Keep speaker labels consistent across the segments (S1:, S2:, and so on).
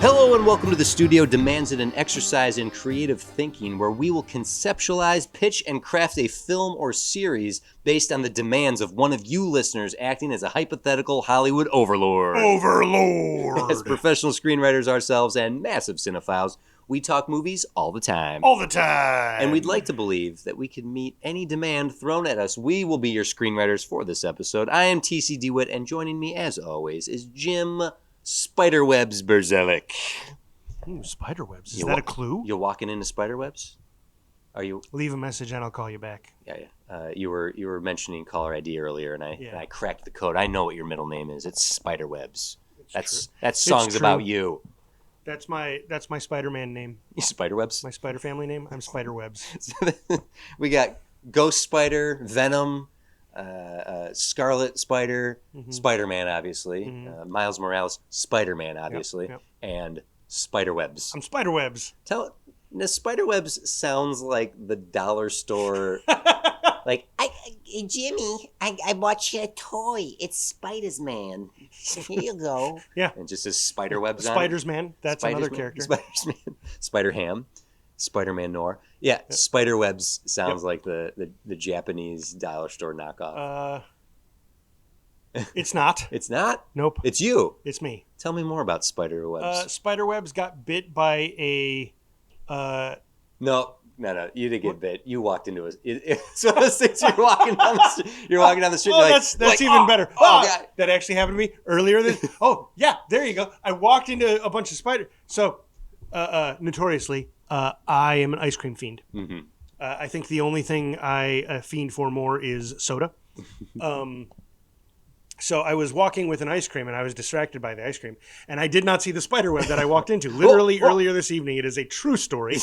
S1: Hello and welcome to the studio demands an exercise in creative thinking where we will conceptualize, pitch, and craft a film or series based on the demands of one of you listeners acting as a hypothetical Hollywood overlord. As professional screenwriters ourselves and massive cinephiles, we talk movies all the time.
S2: All the time.
S1: And we'd like to believe that we can meet any demand thrown at us. We will be your screenwriters for this episode. I am TC DeWitt, and joining me as always is Jim Spiderwebs Berzelik.
S2: Ooh, spiderwebs. Is that a clue?
S1: You're walking into spiderwebs? Are you?
S2: Leave a message and I'll call you back.
S1: Yeah. You were mentioning caller ID earlier, and I cracked the code. I know what your middle name is. It's Spiderwebs. That song's about you.
S2: That's my Spider-Man name.
S1: Spiderwebs?
S2: My Spider Family name. I'm Spiderwebs.
S1: We got Ghost Spider, Venom, Scarlet Spider, Spider-Man, obviously, Miles Morales, Spider-Man, obviously, and Spiderwebs.
S2: I'm Spiderwebs.
S1: Now, Spiderwebs sounds like the dollar store. Like, Jimmy, I bought you a toy. It's Spider's Man. Here you go.
S2: Yeah.
S1: And just says Spiderwebs on it.
S2: Spider's Man. That's another character.
S1: Spider's Man. Spider-Ham. Spider-Man Noir. Yeah, Spiderwebs sounds like the Japanese dollar store knockoff.
S2: It's not.
S1: It's not?
S2: Nope.
S1: It's you.
S2: It's me.
S1: Tell me more about Spiderwebs.
S2: Spiderwebs got bit by a...
S1: No, you didn't get bit. You walked into it's one of those things you're walking down the street. You're walking down the street.
S2: Oh, that's even better.
S1: Oh, God.
S2: That actually happened to me earlier. Yeah, there you go. I walked into a bunch of spiders. So, notoriously... I am an ice cream fiend. Mm-hmm. I think the only thing I fiend for more is soda. So I was walking with an ice cream, and I was distracted by the ice cream, and I did not see the spider web that I walked into. Literally earlier this evening. It is a true story.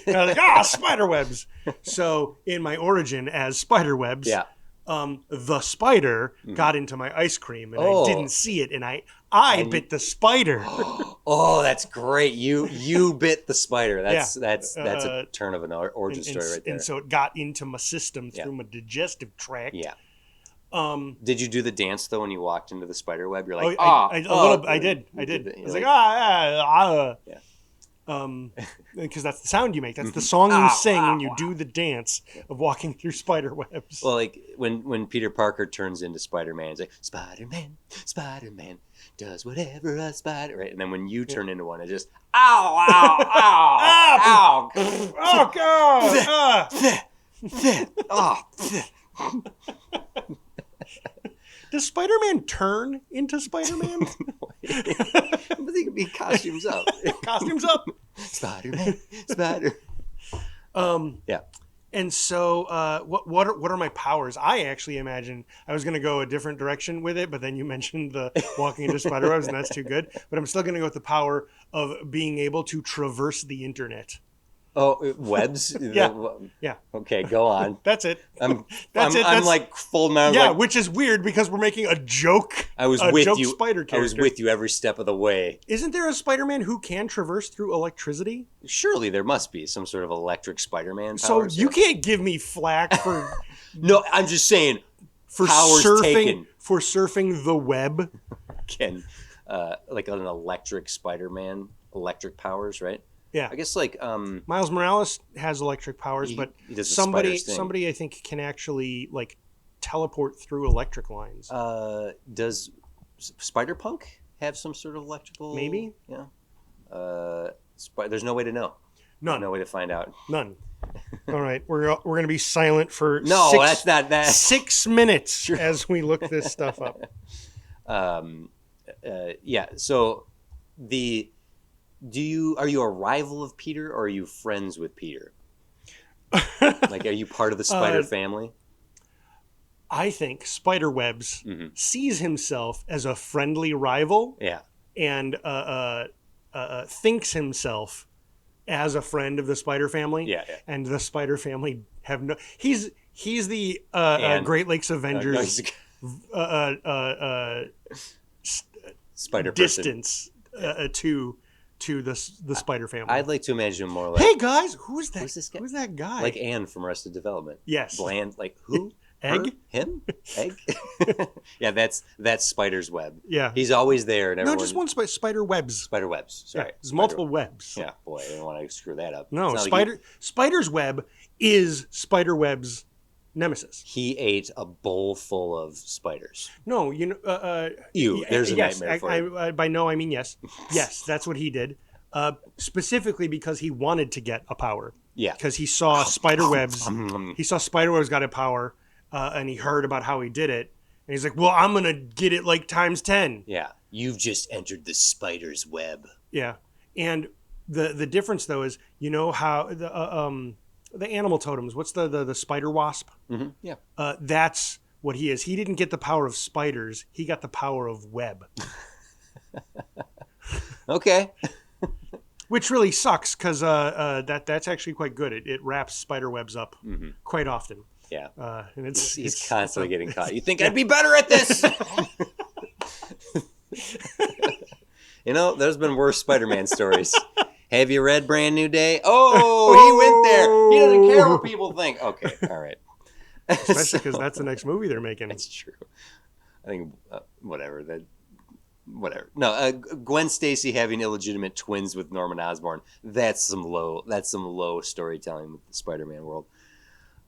S2: And I was like, spider webs. So in my origin as spider webs, the spider got into my ice cream, and I didn't see it, and I bit the spider.
S1: Oh, that's great! You bit the spider. That's a turn of an origin story right there.
S2: And so it got into my system through my digestive tract.
S1: Yeah. Did you do the dance though when you walked into the spider web? You're like,
S2: I did. I was like, because that's the sound you make. That's the song you sing when you do the dance of walking through spider webs.
S1: Well, like when Peter Parker turns into Spider-Man, it's like, Spider-Man does whatever a spider, right? And then when you turn into one, it's just, ow.
S2: Does Spider-Man turn into Spider-Man?
S1: I think he costumes up.
S2: Costumes up.
S1: Spider-Man. Yeah.
S2: And so, what are my powers? I actually imagine I was going to go a different direction with it, but then you mentioned the walking into spider webs, and that's too good. But I'm still going to go with the power of being able to traverse the internet.
S1: Oh, webs?
S2: Yeah.
S1: Okay, go on.
S2: That's it.
S1: I'm like full mouth.
S2: Yeah, which is weird because we're making a joke.
S1: I was with you.
S2: Spider character.
S1: I was with you every step of the way.
S2: Isn't there a Spider-Man who can traverse through electricity?
S1: Surely there must be some sort of electric Spider-Man power.
S2: So you can't give me flack for...
S1: No, I'm just saying
S2: for surfing the web.
S1: Like an electric Spider-Man, electric powers, right?
S2: Yeah,
S1: I guess like
S2: Miles Morales has electric powers, but somebody I think can actually like teleport through electric lines.
S1: Does Spider-Punk have some sort of electrical?
S2: Maybe.
S1: Yeah. There's no way to know.
S2: None.
S1: No way to find out.
S2: None. All right, we're going to be silent for
S1: that's not that
S2: 6 minutes as we look this stuff up.
S1: Yeah. So are you a rival of Peter or are you friends with Peter? Like, are you part of the spider family?
S2: I think Spiderwebs sees himself as a friendly rival.
S1: Yeah.
S2: And thinks himself as a friend of the spider family.
S1: Yeah.
S2: And the spider family have no... He's the Great Lakes Avengers
S1: spider
S2: distance to the spider family.
S1: I'd like to imagine more like,
S2: hey guys, who's that?
S1: Who's this guy?
S2: Who's that guy?
S1: Like Anne from Arrested Development.
S2: Yes.
S1: Bland, like who?
S2: Egg?
S1: Him? Egg? Yeah, that's Spider's web.
S2: Yeah.
S1: He's always there. And
S2: No, just one spider webs.
S1: Spider webs. Sorry.
S2: Yeah, there's multiple webs.
S1: Yeah, boy, I didn't want to screw that up.
S2: No,
S1: It's not like
S2: Spider's web is Spiderweb's nemesis.
S1: he ate a bowl full of spiders.
S2: No,
S1: There's a
S2: yes,
S1: nightmare for you.
S2: by no, I mean yes. Yes, that's what he did. Specifically because he wanted to get a power.
S1: Yeah.
S2: Because he saw spiderwebs. He saw spiderwebs got a power, and he heard about how he did it. And he's like, well, I'm going to get it like times 10.
S1: Yeah. You've just entered the spider's web.
S2: Yeah. And the difference, though, is, you know how the animal totems, what's the spider wasp?
S1: Mm-hmm. Yeah.
S2: That's what he is. He didn't get the power of spiders. He got the power of web.
S1: Okay.
S2: Which really sucks because that's actually quite good. It wraps spider webs up quite often.
S1: Yeah.
S2: And
S1: he's constantly getting caught. You think I'd be better at this? You know, there's been worse Spider-Man stories. Have you read Brand New Day? Oh, he went there. He doesn't care what people think. Okay, all right.
S2: Especially because that's the next movie they're making.
S1: That's true. I think whatever. No, Gwen Stacy having illegitimate twins with Norman Osborn. That's some low storytelling with the Spider-Man world.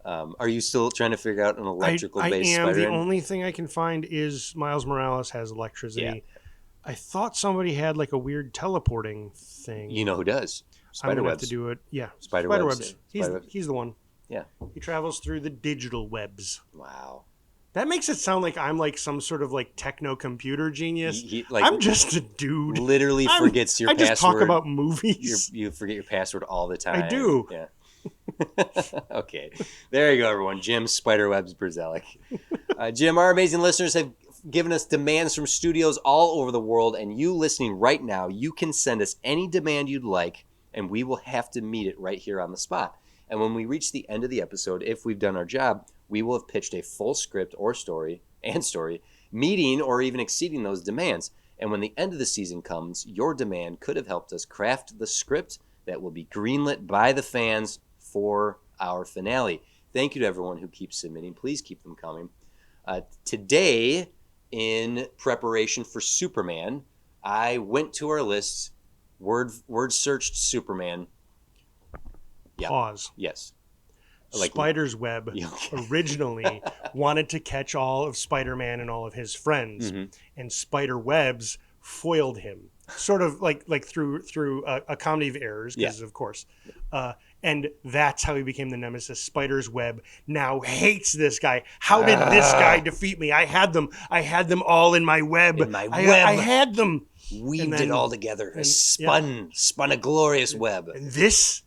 S1: Are you still trying to figure out an electrical-based Spider-Man?
S2: I am. The only thing I can find is Miles Morales has electricity. Yeah. I thought somebody had like a weird teleporting thing.
S1: You know who does?
S2: I'm gonna have to do it. Yeah,
S1: Spiderwebs.
S2: He's the one.
S1: Yeah.
S2: He travels through the digital webs.
S1: Wow.
S2: That makes it sound like I'm like some sort of like techno computer genius. I'm just a dude.
S1: Literally forgets your password.
S2: I just talk about movies.
S1: You forget your password all the time.
S2: I do.
S1: Yeah. Okay. There you go, everyone. Jim Spiderwebs Brzezek. Jim, our amazing listeners have given us demands from studios all over the world, and you listening right now, you can send us any demand you'd like, and we will have to meet it right here on the spot. And when we reach the end of the episode, if we've done our job, we will have pitched a full script or story, meeting or even exceeding those demands. And when the end of the season comes, your demand could have helped us craft the script that will be greenlit by the fans for our finale. Thank you to everyone who keeps submitting. Please keep them coming. Today, in preparation for Superman, I went to our list, word searched Superman. Yeah.
S2: Pause.
S1: Yes.
S2: Spider's web originally wanted to catch all of Spider-Man and all of his friends, and Spider Webs foiled him, sort of like through a comedy of errors, because of course, and that's how he became the nemesis. Spider's web now hates this guy. How did this guy defeat me? I had them all in my web. I had them.
S1: Weaved it all together. Spun a glorious web.
S2: And this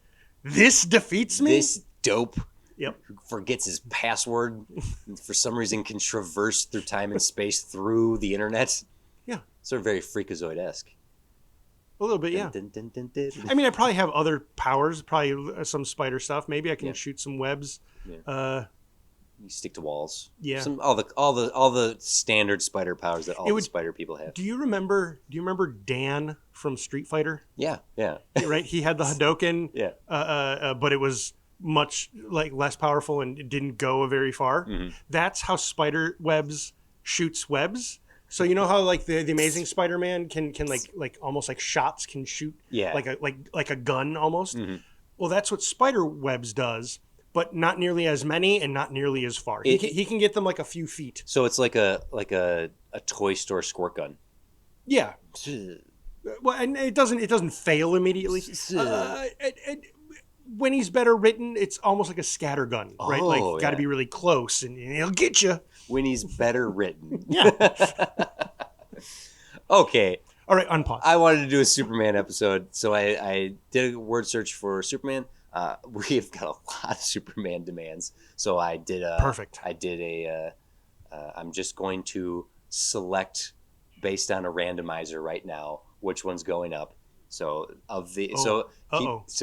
S2: defeats me.
S1: This dope.
S2: Yep.
S1: Who forgets his password and for some reason can traverse through time and space through the internet.
S2: Yeah.
S1: Sort of very Freakazoid-esque.
S2: A little bit, yeah. I mean, I probably have other powers, probably some spider stuff. Maybe I can shoot some webs.
S1: Yeah. You stick to walls.
S2: Yeah.
S1: All the standard spider powers that all the spider people have.
S2: Do you remember Dan from Street Fighter?
S1: Yeah.
S2: Right? He had the Hadouken.
S1: Yeah.
S2: But it was much less powerful and it didn't go very far. That's how spider webs shoots webs. So you know how like the Amazing Spider-Man can like almost like shots can shoot like a gun almost. Well, that's what spider webs does, but not nearly as many and not nearly as far. He can get them like a few feet.
S1: So it's like a toy store squirt gun.
S2: Yeah. Well, and it doesn't fail immediately. When he's better written, it's almost like a scatter gun, right? Like, got to be really close, and he'll get you.
S1: When he's better written.
S2: Yeah.
S1: Okay.
S2: All right, unpause.
S1: I wanted to do a Superman episode, so I did a word search for Superman. We've got a lot of Superman demands, so I did a...
S2: Perfect.
S1: I did a... I'm just going to select, based on a randomizer right now, which one's going up. So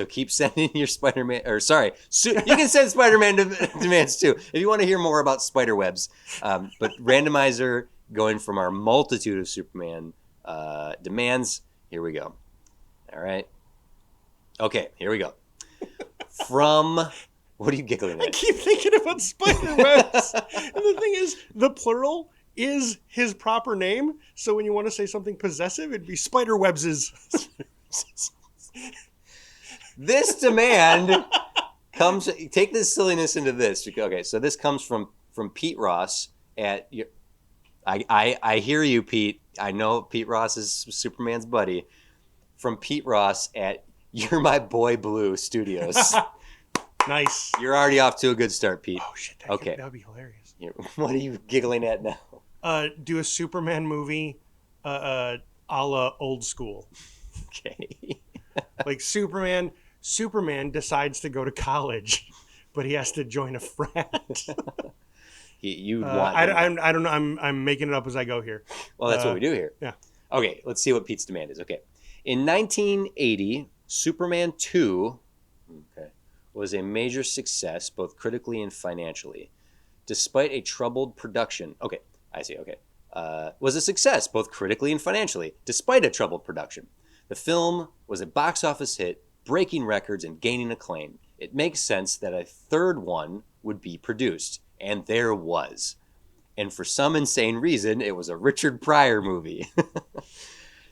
S1: keep sending your Spider-Man, or sorry, you can send Spider-Man demands too if you want to hear more about spider webs. But randomizer going from our multitude of Superman demands. Here we go. All right. Okay, here we go. From What are you giggling
S2: I
S1: at?
S2: keep thinking about spider webs. And the thing is, the plural is his proper name. So when you want to say something possessive, it'd be spider webses.
S1: This demand comes. Take this silliness into this. Okay, so this comes from Pete Ross at your. I hear you, Pete. I know Pete Ross is Superman's buddy. From Pete Ross at You're My Boy Blue Studios.
S2: Nice.
S1: You're already off to a good start, Pete.
S2: Oh shit!
S1: Okay.
S2: That would be hilarious.
S1: What are you giggling at now?
S2: Do a Superman movie, a la old school.
S1: Okay.
S2: Like Superman decides to go to college, but he has to join a frat.
S1: You want?
S2: I don't know. I'm making it up as I go here.
S1: Well, that's what we do here.
S2: Yeah.
S1: Okay, let's see what Pete's demand is. Okay. In 1980, Superman 2 was a major success both critically and financially. Despite a troubled production. Okay, I see. Okay. Was a success both critically and financially, despite a troubled production. The film was a box office hit, breaking records and gaining acclaim. It makes sense that a third one would be produced, and there was. And for some insane reason, it was a Richard Pryor movie.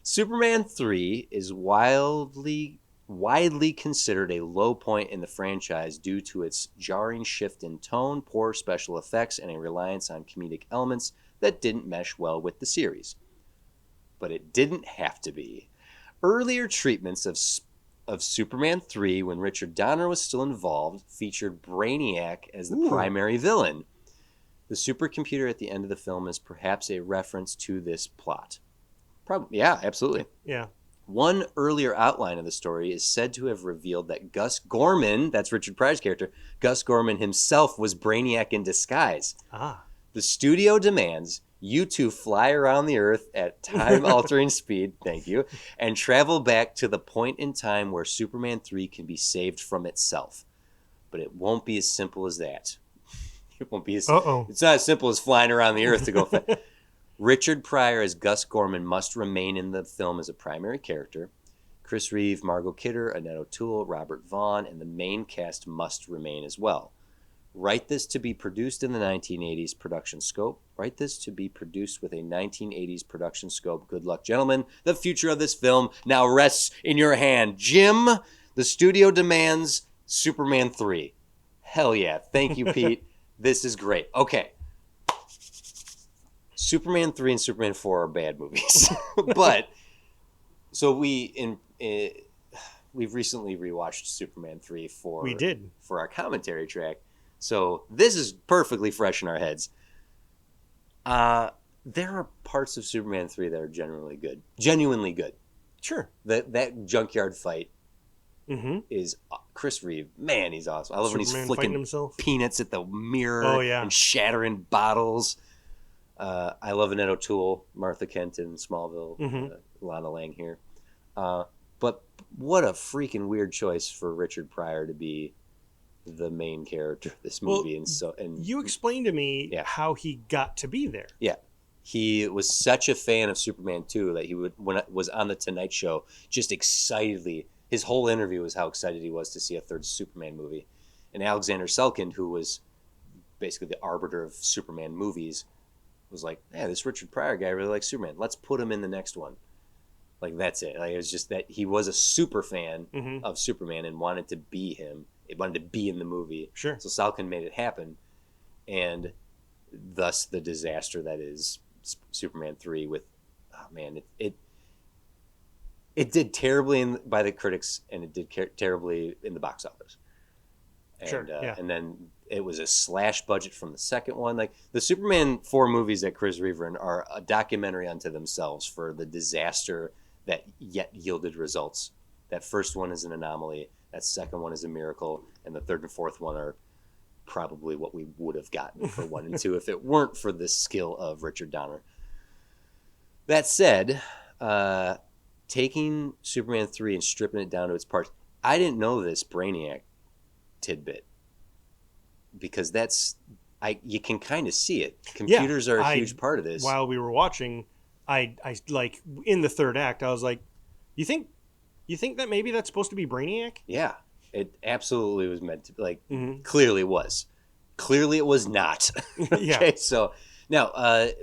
S1: Superman 3 is widely considered a low point in the franchise due to its jarring shift in tone, poor special effects, and a reliance on comedic elements that didn't mesh well with the series. But it didn't have to be. Earlier treatments of Superman 3, when Richard Donner was still involved, featured Brainiac as the primary villain. The supercomputer at the end of the film is perhaps a reference to this plot. Probably, yeah, absolutely.
S2: Yeah.
S1: One earlier outline of the story is said to have revealed that Gus Gorman, that's Richard Pryor's character, Gus Gorman himself was Brainiac in disguise.
S2: Ah.
S1: The studio demands you two fly around the Earth at time-altering speed, thank you, and travel back to the point in time where Superman 3 can be saved from itself. But it won't be as simple as that. It won't be as It's not as simple as flying around the Earth to go fast. Richard Pryor as Gus Gorman must remain in the film as a primary character. Chris Reeve, Margot Kidder, Annette O'Toole, Robert Vaughn, and the main cast must remain as well. Write this to be produced in the 1980s production scope. Write this to be produced with a 1980s production scope. Good luck, gentlemen. The future of this film now rests in your hand. Jim, the studio demands Superman 3. Hell yeah. Thank you, Pete. This is great. Okay. Superman 3 and Superman 4 are bad movies. But, so we've recently rewatched Superman 3 for our commentary track. So this is perfectly fresh in our heads. There are parts of Superman 3 that are genuinely good.
S2: Sure.
S1: That junkyard fight is Chris Reeve. Man, he's awesome. I love when he's flicking peanuts at the mirror and shattering bottles. I love Annette O'Toole, Martha Kent in Smallville, Lana Lang here. But what a freaking weird choice for Richard Pryor to be the main character of this movie. And
S2: you explained to me how he got to be there.
S1: Yeah. He was such a fan of Superman 2 that he would, when it was on the Tonight Show, just excitedly, his whole interview was how excited he was to see a third Superman movie. And Alexander Selkin, who was basically the arbiter of Superman movies, was like, yeah, this Richard Pryor guy really likes Superman. Let's put him in the next one. Like, that's it. Like, it was just that he was a super fan of Superman and wanted to be him. It wanted to be in the movie.
S2: Sure.
S1: So Salkin made it happen. And thus the disaster that is Superman 3 with, oh man, it did terribly by the critics and it did terribly in the box office. And, and then it was a slash budget from the second one. Like the Superman 4 movies that Chris Reeve are a documentary unto themselves for the disaster that yet yielded results. That first one is an anomaly. That second one is a miracle. And the third and fourth one are probably what we would have gotten for 1 and 2 if it weren't for the skill of Richard Donner. That said, taking Superman 3 and stripping it down to its parts, I didn't know this Brainiac tidbit because you can kind of see it. Computers are a huge part of this.
S2: While we were watching, I like in the third act, I was like, you think that maybe that's supposed to be Brainiac?
S1: Yeah. It absolutely was meant to be. Like,
S2: Mm-hmm.
S1: clearly it was. Clearly it was not.
S2: Yeah.
S1: Okay, so now,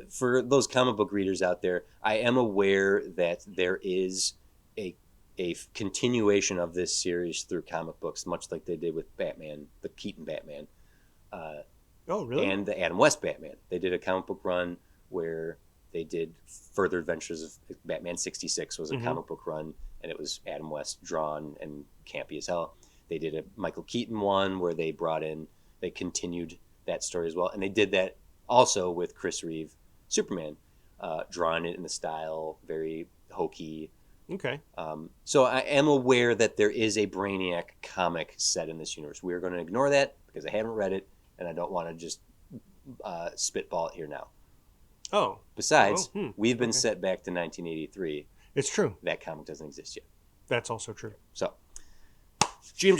S1: for those comic book readers out there, I am aware that there is a continuation of this series through comic books, much like they did with Batman, the Keaton Batman,
S2: Oh, really?
S1: and the Adam West Batman. They did a comic book run where they did further adventures of Batman 66 was a comic book run, and it was Adam West drawn and campy as hell. They did a Michael Keaton one where they continued that story as well, and they did that also with Chris Reeve Superman, drawing it in the style very hokey.
S2: Okay.
S1: So I am aware that there is a Brainiac comic set in this universe. We are going to ignore that because I haven't read it, and I don't want to just spitball it here now.
S2: Oh.
S1: Besides,
S2: Oh,
S1: we've been set back to 1983.
S2: It's true.
S1: That comic doesn't exist yet.
S2: That's also true.
S1: So, Jim,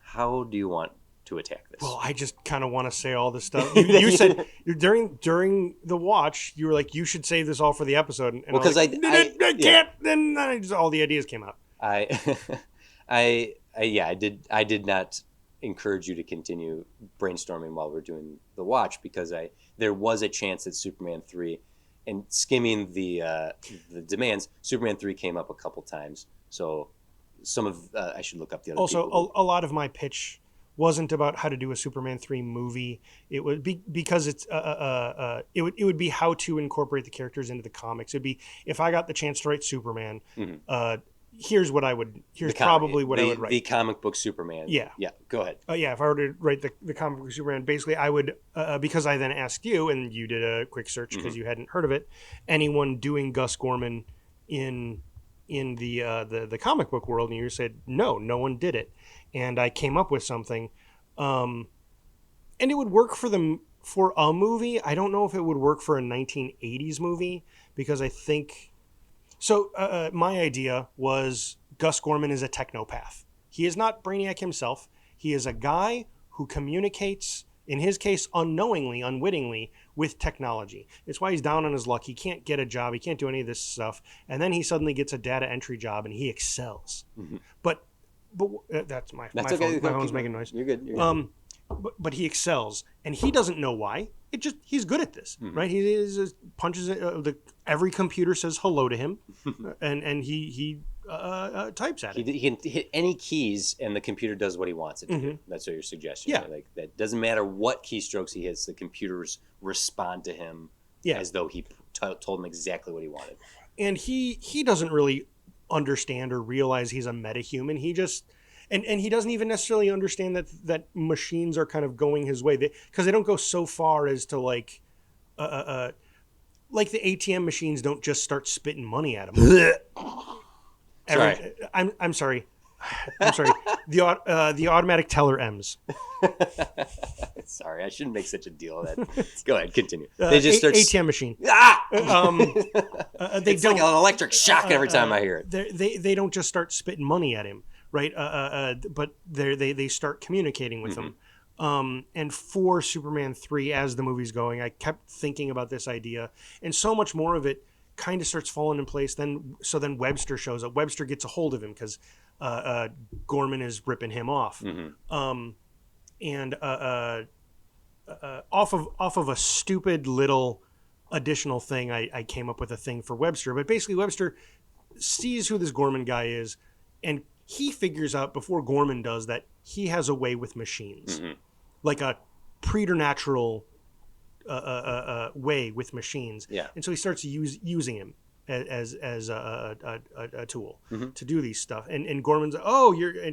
S1: how do you want to attack this?
S2: Well, I just kind of want to say all this stuff. You said during the watch, you were like, you should save this all for the episode. And
S1: Well, 'cause
S2: I
S1: I-
S2: can't. Then all the ideas came out.
S1: I did not encourage you to continue brainstorming while we're doing the watch because there was a chance that Superman 3, and skimming the demands, Superman 3 came up a couple times. So some of I should look up the other
S2: Also,
S1: people.
S2: a lot of my pitch wasn't about how to do a Superman 3 movie. It would be because it's it would be how to incorporate the characters into the comics. It'd be if I got the chance to write Superman. Here's what I would. Here's probably what I would write.
S1: The comic book Superman.
S2: Yeah.
S1: Yeah. Go ahead.
S2: Yeah, if I were to write the comic book Superman, basically I would, because I then asked you, and you did a quick search because you hadn't heard of it, anyone doing Gus Gorman in the comic book world, and you said, no one did it. And I came up with something, and it would work for a movie. I don't know if it would work for a 1980s movie, because I think... So my idea was Gus Gorman is a technopath. He is not Brainiac himself. He is a guy who communicates, in his case, unknowingly, unwittingly, with technology. It's why he's down on his luck. He can't get a job. He can't do any of this stuff. And then he suddenly gets a data entry job, and he excels. But that's my
S1: okay.
S2: phone. My phone's making noise.
S1: You're good.
S2: But he excels, and he doesn't know why. He's good at this, right? He punches every computer says hello to him, and he types at it.
S1: He can hit any keys, and the computer does what he wants it to do. That's what you're suggesting.
S2: Yeah.
S1: Right? Like that doesn't matter what keystrokes he hits, the computers respond to him as though he told him exactly what he wanted.
S2: And he doesn't really understand or realize he's a metahuman. He just and he doesn't even necessarily understand that machines are kind of going his way, because they don't go so far as to like the ATM machines don't just start spitting money at him.
S1: Sorry.
S2: I'm sorry. I'm sorry. The automatic teller M's.
S1: Sorry, I shouldn't make such a deal of that. Go ahead, continue. They just start
S2: ATM machine.
S1: They
S2: It's
S1: like an electric shock every time I hear
S2: it. They don't just start spitting money at him, right? But they start communicating with him. And for Superman 3, as the movie's going, I kept thinking about this idea, and so much more of it kind of starts falling in place. Then Webster shows up. Webster gets a hold of him because Gorman is ripping him off. And off of a stupid little additional thing, I came up with a thing for Webster. But basically, Webster sees who this Gorman guy is, and he figures out before Gorman does that he has a way with machines, like a preternatural way with machines.
S1: Yeah.
S2: And so he starts using him as a tool to do these stuff. And Gorman's,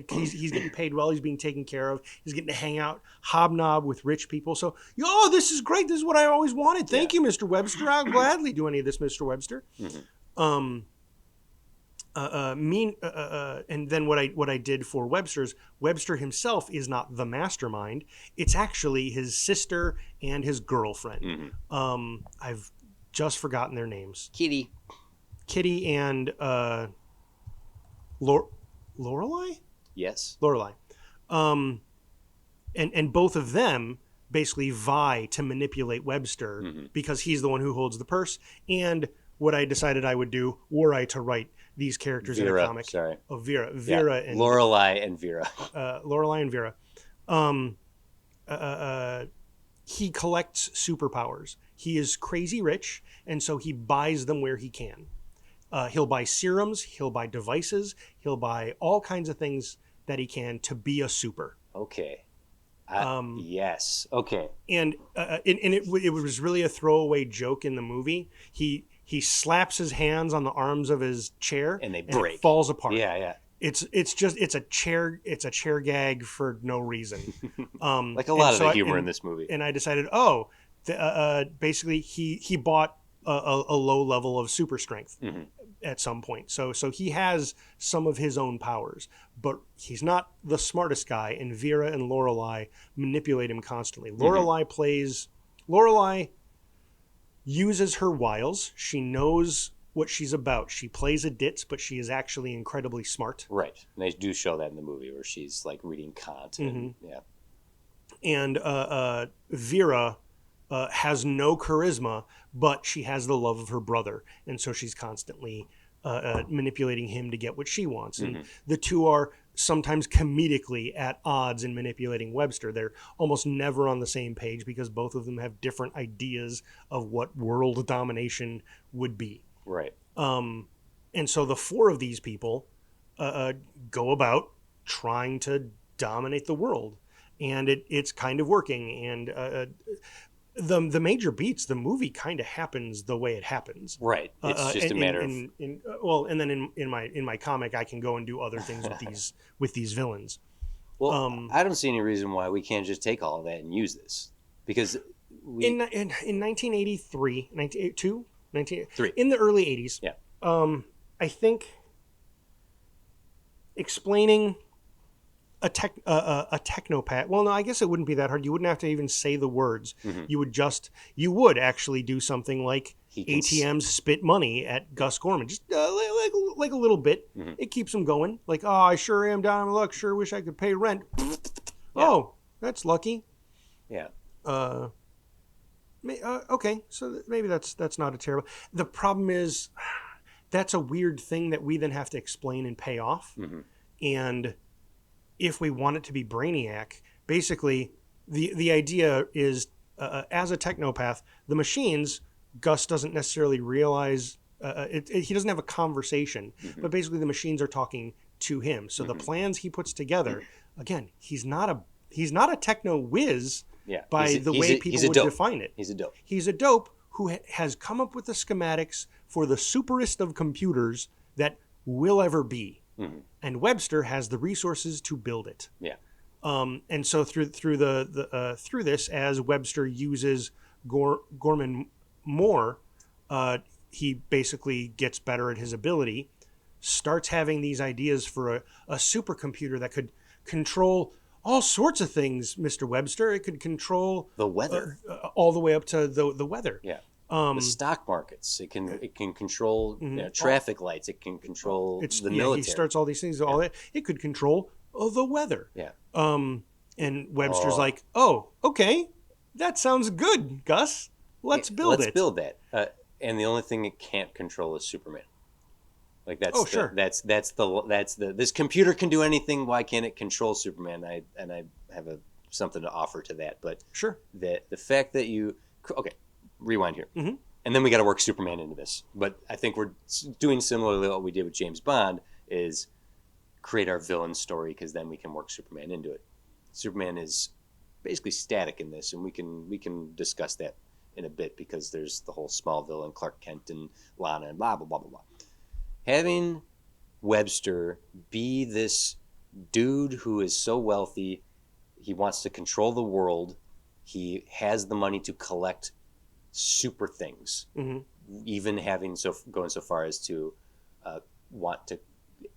S2: he's getting paid well. He's being taken care of. He's getting to hang out, hobnob with rich people. So, this is great. This is what I always wanted. Thank you, Mr. Webster. I'll gladly do any of this, Mr. Webster. And then what I did for Webster himself is not the mastermind. It's actually his sister and his girlfriend. I've just forgotten their names. Kitty and Lorelei?
S1: Yes.
S2: Lorelei. And both of them basically vie to manipulate Webster because he's the one who holds the purse. And what I decided I would do, were I to write these characters
S1: Vera,
S2: in a comic.
S1: sorry.
S2: Oh, Vera
S1: Yeah.
S2: and
S1: Lorelai and Vera.
S2: Lorelai and Vera. He collects superpowers. He is crazy rich, and so he buys them where he can. He'll buy serums, he'll buy devices, he'll buy all kinds of things that he can to be a super.
S1: Okay. Yes. Okay.
S2: And it was really a throwaway joke in the movie. He slaps his hands on the arms of his chair,
S1: And they break.
S2: it falls apart.
S1: Yeah.
S2: It's a chair gag for no reason.
S1: Like a lot of the humor in this movie.
S2: And I decided, basically he bought a low level of super strength at some point. So he has some of his own powers, but he's not the smartest guy. And Vera and Lorelai manipulate him constantly. Lorelai uses her wiles. She knows what she's about. She plays a ditz, but she is actually incredibly smart.
S1: Right. And they do show that in the movie where she's like reading Kant. And, yeah.
S2: And Vera has no charisma, but she has the love of her brother. And so she's constantly manipulating him to get what she wants. And the two are sometimes comedically at odds in manipulating Webster. They're almost never on the same page because both of them have different ideas of what world domination would be.
S1: Right.
S2: And so the four of these people go about trying to dominate the world. And it's kind of working. And the major beats, the movie kind of happens the way it happens.
S1: Right. It's just a matter of...
S2: and then in my comic, I can go and do other things with these villains.
S1: Well, I don't see any reason why we can't just take all of that and use this. Because
S2: in 1983, 1982,
S1: 3.
S2: In the early 80s, I think explaining a technopath. Well, no, I guess it wouldn't be that hard. You wouldn't have to even say the words. You would actually do something like ATMs spit money at Gus Gorman, just like a little bit. It keeps him going. Like, oh, I sure am down on luck. Sure wish I could pay rent. Oh, that's lucky.
S1: Yeah.
S2: Okay, so maybe that's not a terrible. The problem is, that's a weird thing that we then have to explain and pay off. And if we want it to be Brainiac, basically the idea is, as a technopath, the machines, Gus doesn't necessarily realize, he doesn't have a conversation, but basically the machines are talking to him. So the plans he puts together, again, he's not a techno whiz by the way people would define it.
S1: He's a dope.
S2: He's a dope who has come up with the schematics for the superest of computers that will ever be. And Webster has the resources to build it.
S1: Yeah.
S2: And so through this, as Webster uses Gorman more, he basically gets better at his ability, starts having these ideas for a supercomputer that could control all sorts of things, Mr. Webster. It could control
S1: the weather,
S2: all the way up to the weather.
S1: Yeah. The stock markets. It can control traffic lights. It can control the military.
S2: He starts all these things. All that. It could control the weather.
S1: Yeah.
S2: And Webster's like, oh, okay, that sounds good, Gus. Let's build it.
S1: Let's build that. And the only thing it can't control is Superman. Like that's
S2: sure.
S1: That's the this computer can do anything. Why can't it control Superman? I have something to offer to that. But
S2: sure,
S1: the fact that rewind here, and then we got to work Superman into this. But I think we're doing similarly what we did with James Bond is create our villain story because then we can work Superman into it. Superman is basically static in this, and we can discuss that in a bit because there's the whole Smallville and Clark Kent and Lana and blah blah blah blah blah. Having Webster be this dude who is so wealthy, he wants to control the world. He has the money to collect super things, even going so far as to want to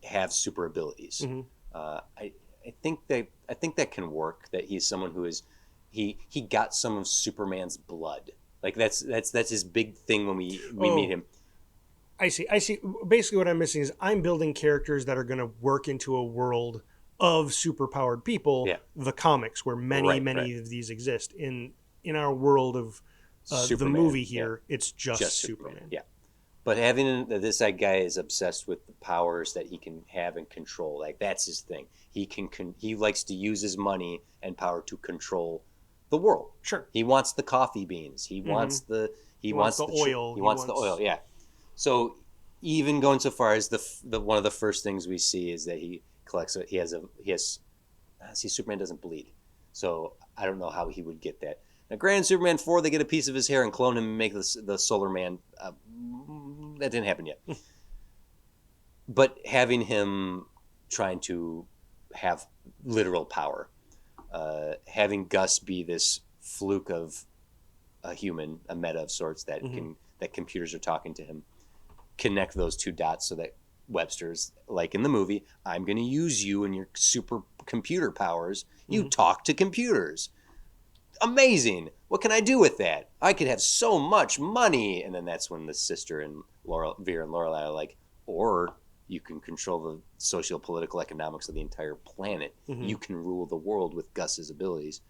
S1: have super abilities. I think that can work. That he's someone who is he got some of Superman's blood. Like that's his big thing when we meet him.
S2: I see. Basically, what I'm missing is I'm building characters that are going to work into a world of superpowered people. Yeah. The comics, where many of these exist. In our world of the movie here, it's just Superman.
S1: Yeah. But having this guy is obsessed with the powers that he can have and control. Like that's his thing. He likes to use his money and power to control the world.
S2: Sure.
S1: He wants the coffee beans. He wants the
S2: oil.
S1: He wants the oil. Yeah. So even going so far as the one of the first things we see is that he collects. See, Superman doesn't bleed, so I don't know how he would get that. Now, granted, Superman 4, they get a piece of his hair and clone him and make the Solar Man. That didn't happen yet. But having him trying to have literal power, having Gus be this fluke of a human, a meta of sorts that that computers are talking to him, connect those two dots so that Webster's, like in the movie, I'm going to use you and your super computer powers. You talk to computers. Amazing. What can I do with that? I could have so much money. And then that's when the sister and Vera and Lorelai are like, or you can control the socio-political economics of the entire planet. You can rule the world with Gus's abilities.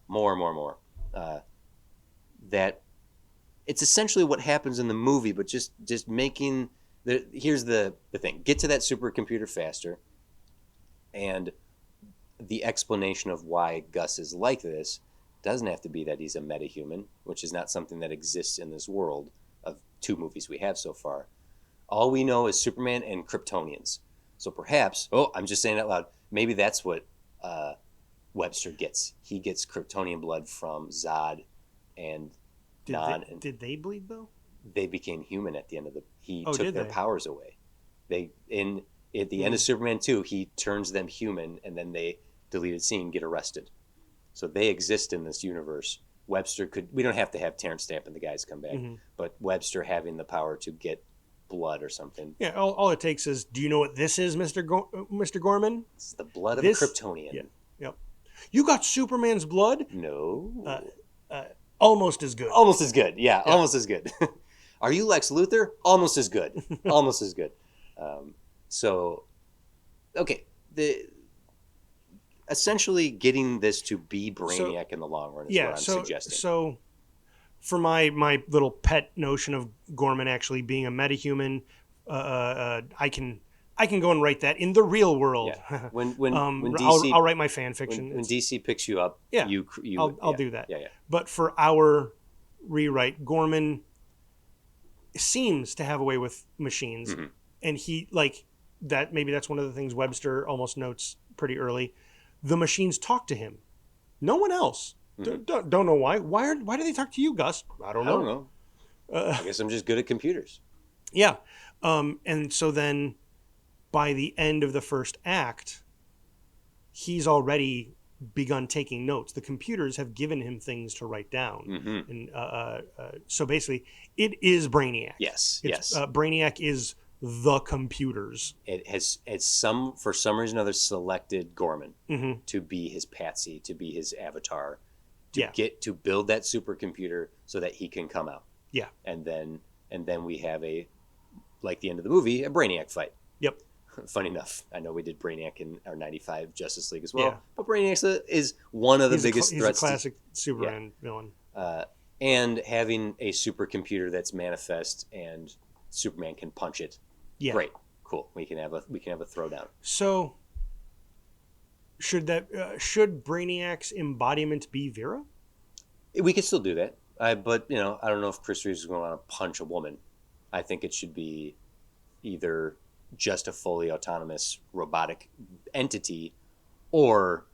S1: More. That it's essentially what happens in the movie, but just making here's the thing. Get to that supercomputer faster, and the explanation of why Gus is like this doesn't have to be that he's a metahuman, which is not something that exists in this world of 2 movies we have so far. All we know is Superman and Kryptonians. So perhaps, I'm just saying it out loud, maybe that's what Webster gets. He gets Kryptonian blood from Zod and Don.
S2: Did they bleed, though?
S1: They became human at the end of he took their
S2: they?
S1: powers away. At the end of Superman 2, he turns them human, and then they, deleted scene, get arrested. So they exist in this universe. Webster we don't have to have Terrence Stamp and the guys come back, but Webster having the power to get blood or something.
S2: Yeah, all it takes is, do you know what this is, Mr. Gorman?
S1: It's the blood of a Kryptonian.
S2: Yeah, yep. You got Superman's blood?
S1: No.
S2: Almost as good.
S1: Almost as good. Yeah, almost as good. Are you Lex Luthor? Almost as good. Almost as good. So, okay. Essentially getting this to be Brainiac in the long run is what I'm suggesting.
S2: So, for my little pet notion of Gorman actually being a metahuman, I can go and write that in the real world.
S1: Yeah. When DC,
S2: I'll write my fan fiction.
S1: When DC picks you up,
S2: I'll do that.
S1: Yeah.
S2: But for our rewrite, Gorman seems to have a way with machines, and he that. Maybe that's one of the things Webster almost notes pretty early. The machines talk to him. No one else. Don't know why. Why do they talk to you, Gus? I don't know.
S1: I guess I'm just good at computers.
S2: Yeah. And so then by the end of the first act, he's already begun taking notes. The computers have given him things to write down. And so basically, it is Brainiac.
S1: Yes.
S2: Brainiac is the computers.
S1: It has for some reason or other selected Gorman to be his patsy, to be his avatar, to build that supercomputer so that he can come out.
S2: Yeah.
S1: And then we have like the end of the movie, a Brainiac fight.
S2: Yep.
S1: Funny enough, I know we did Brainiac in our 95 Justice League as well, but Brainiac is one of the biggest threats.
S2: He's a classic Superman villain.
S1: And having a supercomputer that's manifest and Superman can punch it. Yeah. Great. Cool. We can have a throwdown.
S2: So should Brainiac's embodiment be Vera?
S1: We could still do that. But I don't know if Chris Reeves is going to want to punch a woman. I think it should be either just a fully autonomous robotic entity, or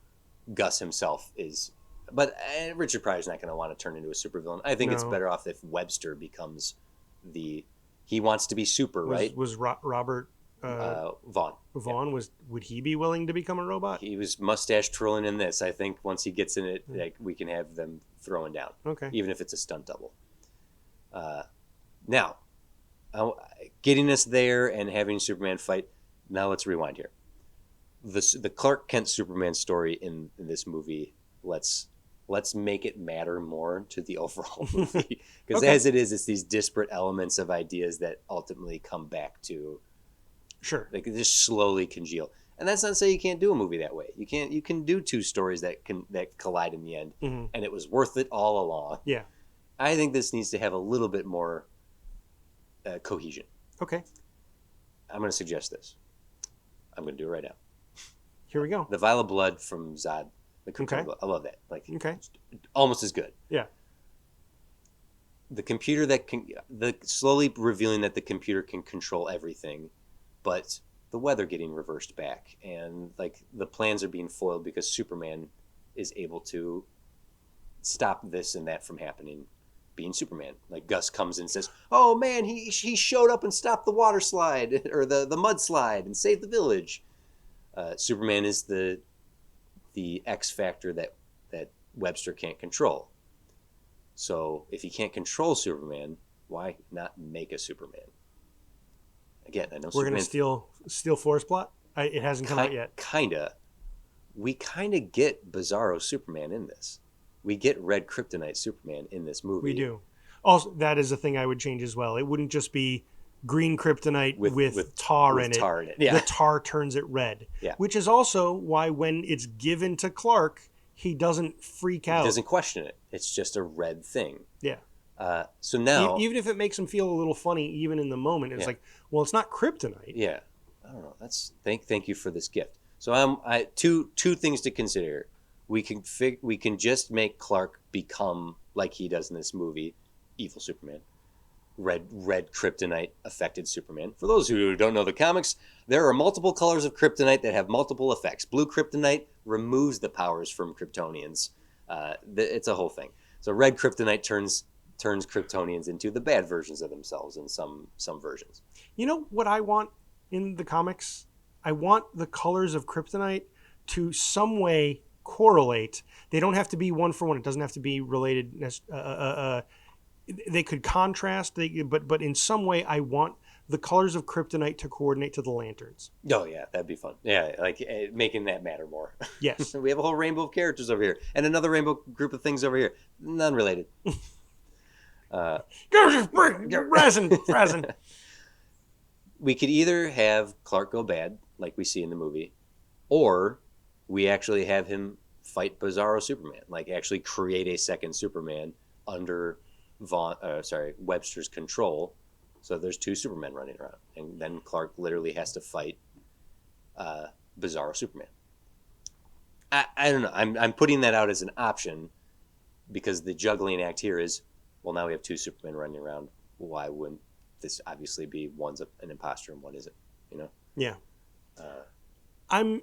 S1: Gus himself is. But Richard Pryor is not going to want to turn into a supervillain. I think it's better off if Webster becomes he wants to be super, right?
S2: Was Robert
S1: Vaughn?
S2: Would he be willing to become a robot?
S1: He was mustache twirling in this. I think once he gets in it, we can have them throwing down.
S2: Okay.
S1: Even if it's a stunt double. Now, getting us there and having Superman fight. Now let's rewind here. The Clark Kent Superman story in this movie. Let's make it matter more to the overall movie, because as it is, it's these disparate elements of ideas that ultimately come back to.
S2: Sure.
S1: They just slowly congeal. And that's not to say you can't do a movie that way. You can do 2 stories that collide in the end, and it was worth it all along.
S2: Yeah.
S1: I think this needs to have a little bit more cohesion.
S2: Okay.
S1: I'm going to suggest this. I'm going to do it right now.
S2: Here we go.
S1: The Vial of Blood from Zod. The
S2: Okay.
S1: Blood. I love that. Like,
S2: Okay.
S1: almost as good.
S2: Yeah.
S1: The computer slowly revealing that the computer can control everything, but the weather getting reversed back, and like the plans are being foiled because Superman is able to stop this and that from happening. Being Superman, like Gus comes in and says, "Oh man, he showed up and stopped the water slide or the mudslide and saved the village." Superman is the X factor that Webster can't control. So if he can't control Superman, why not make a Superman? Again, I know
S2: we're going to steal Force Plot. It hasn't come out yet.
S1: We kinda get Bizarro Superman in this. We get Red Kryptonite Superman in this movie.
S2: We do. Also, that is a thing I would change as well. It wouldn't just be green kryptonite with tar in it.
S1: Yeah.
S2: The tar turns it red.
S1: Yeah.
S2: Which is also why when it's given to Clark, he doesn't freak out.
S1: He doesn't question it. It's just a red thing.
S2: Yeah.
S1: So now,
S2: even if it makes him feel a little funny, even in the moment, it's like, well, it's not kryptonite.
S1: Yeah. I don't know. That's thank you for this gift. So two things to consider. We can just make Clark become like he does in this movie, evil Superman. Red kryptonite affected Superman. For those who don't know the comics, there are multiple colors of kryptonite that have multiple effects. Blue kryptonite removes the powers from Kryptonians. It's a whole thing. So red kryptonite turns Kryptonians into the bad versions of themselves in some versions.
S2: You know what I want in the comics? I want the colors of kryptonite to some way correlate. They don't have to be one for one. It doesn't have to be related. They could contrast, but in some way, I want the colors of kryptonite to coordinate to the lanterns.
S1: Oh yeah, that'd be fun. Yeah, like making that matter more.
S2: Yes.
S1: We have a whole rainbow of characters over here, and another rainbow group of things over here. None related. Resin. We could either have Clark go bad, like we see in the movie, or we actually have him fight Bizarro Superman, like actually create a second Superman under Webster's control. So there's two Supermen running around, and then Clark literally has to fight Bizarro Superman. I don't know. I'm putting that out as an option because the juggling act here is, well, now we have two Supermen running around. Why wouldn't this obviously be one's an imposter and one isn't? You know?
S2: Yeah. I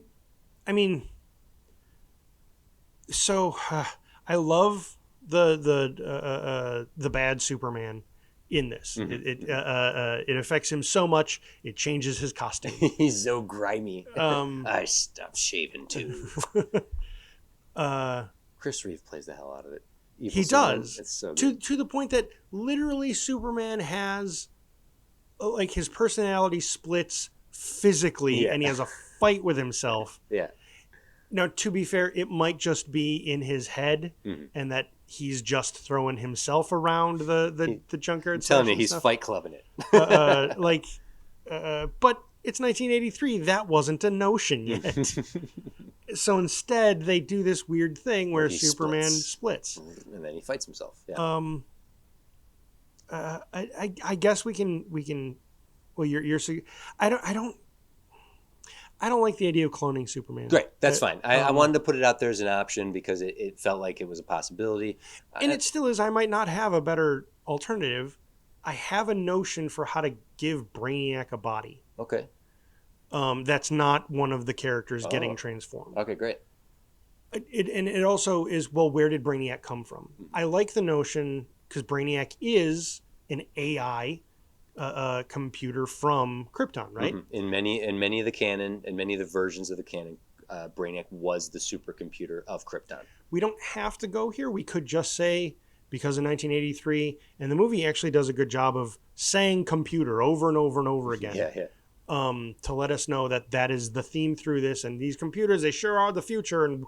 S2: love the bad Superman in this. Mm-hmm. It affects him so much it changes his costume.
S1: He's so grimy. I stopped shaving too. Chris Reeve plays the hell out of it.
S2: He does.
S1: It's so
S2: good. To the point that literally Superman has like his personality splits physically, and he has a fight with himself.
S1: Yeah.
S2: Now, to be fair, it might just be in his head, and that he's just throwing himself around the junkyard.
S1: I'm telling you, he's Fight Clubbing it.
S2: But it's 1983. That wasn't a notion yet. So instead, they do this weird thing where Superman splits,
S1: and then he fights himself. Yeah.
S2: I guess we can. Well, I don't like the idea of cloning Superman.
S1: Great, that's fine. I wanted to put it out there as an option because it felt like it was a possibility.
S2: And it still is. I might not have a better alternative. I have a notion for how to give Brainiac a body.
S1: Okay.
S2: That's not one of the characters getting transformed.
S1: Okay, great.
S2: It also is, well, where did Brainiac come from? I like the notion because Brainiac is an AI computer from Krypton, right?
S1: Mm-hmm. In many of the canon, and many of the versions of the canon, Brainiac was the supercomputer of Krypton.
S2: We don't have to go here. We could just say, because in 1983, and the movie actually does a good job of saying computer over and over and over again.
S1: Yeah.
S2: To let us know that is the theme through this, and these computers, they sure are the future, and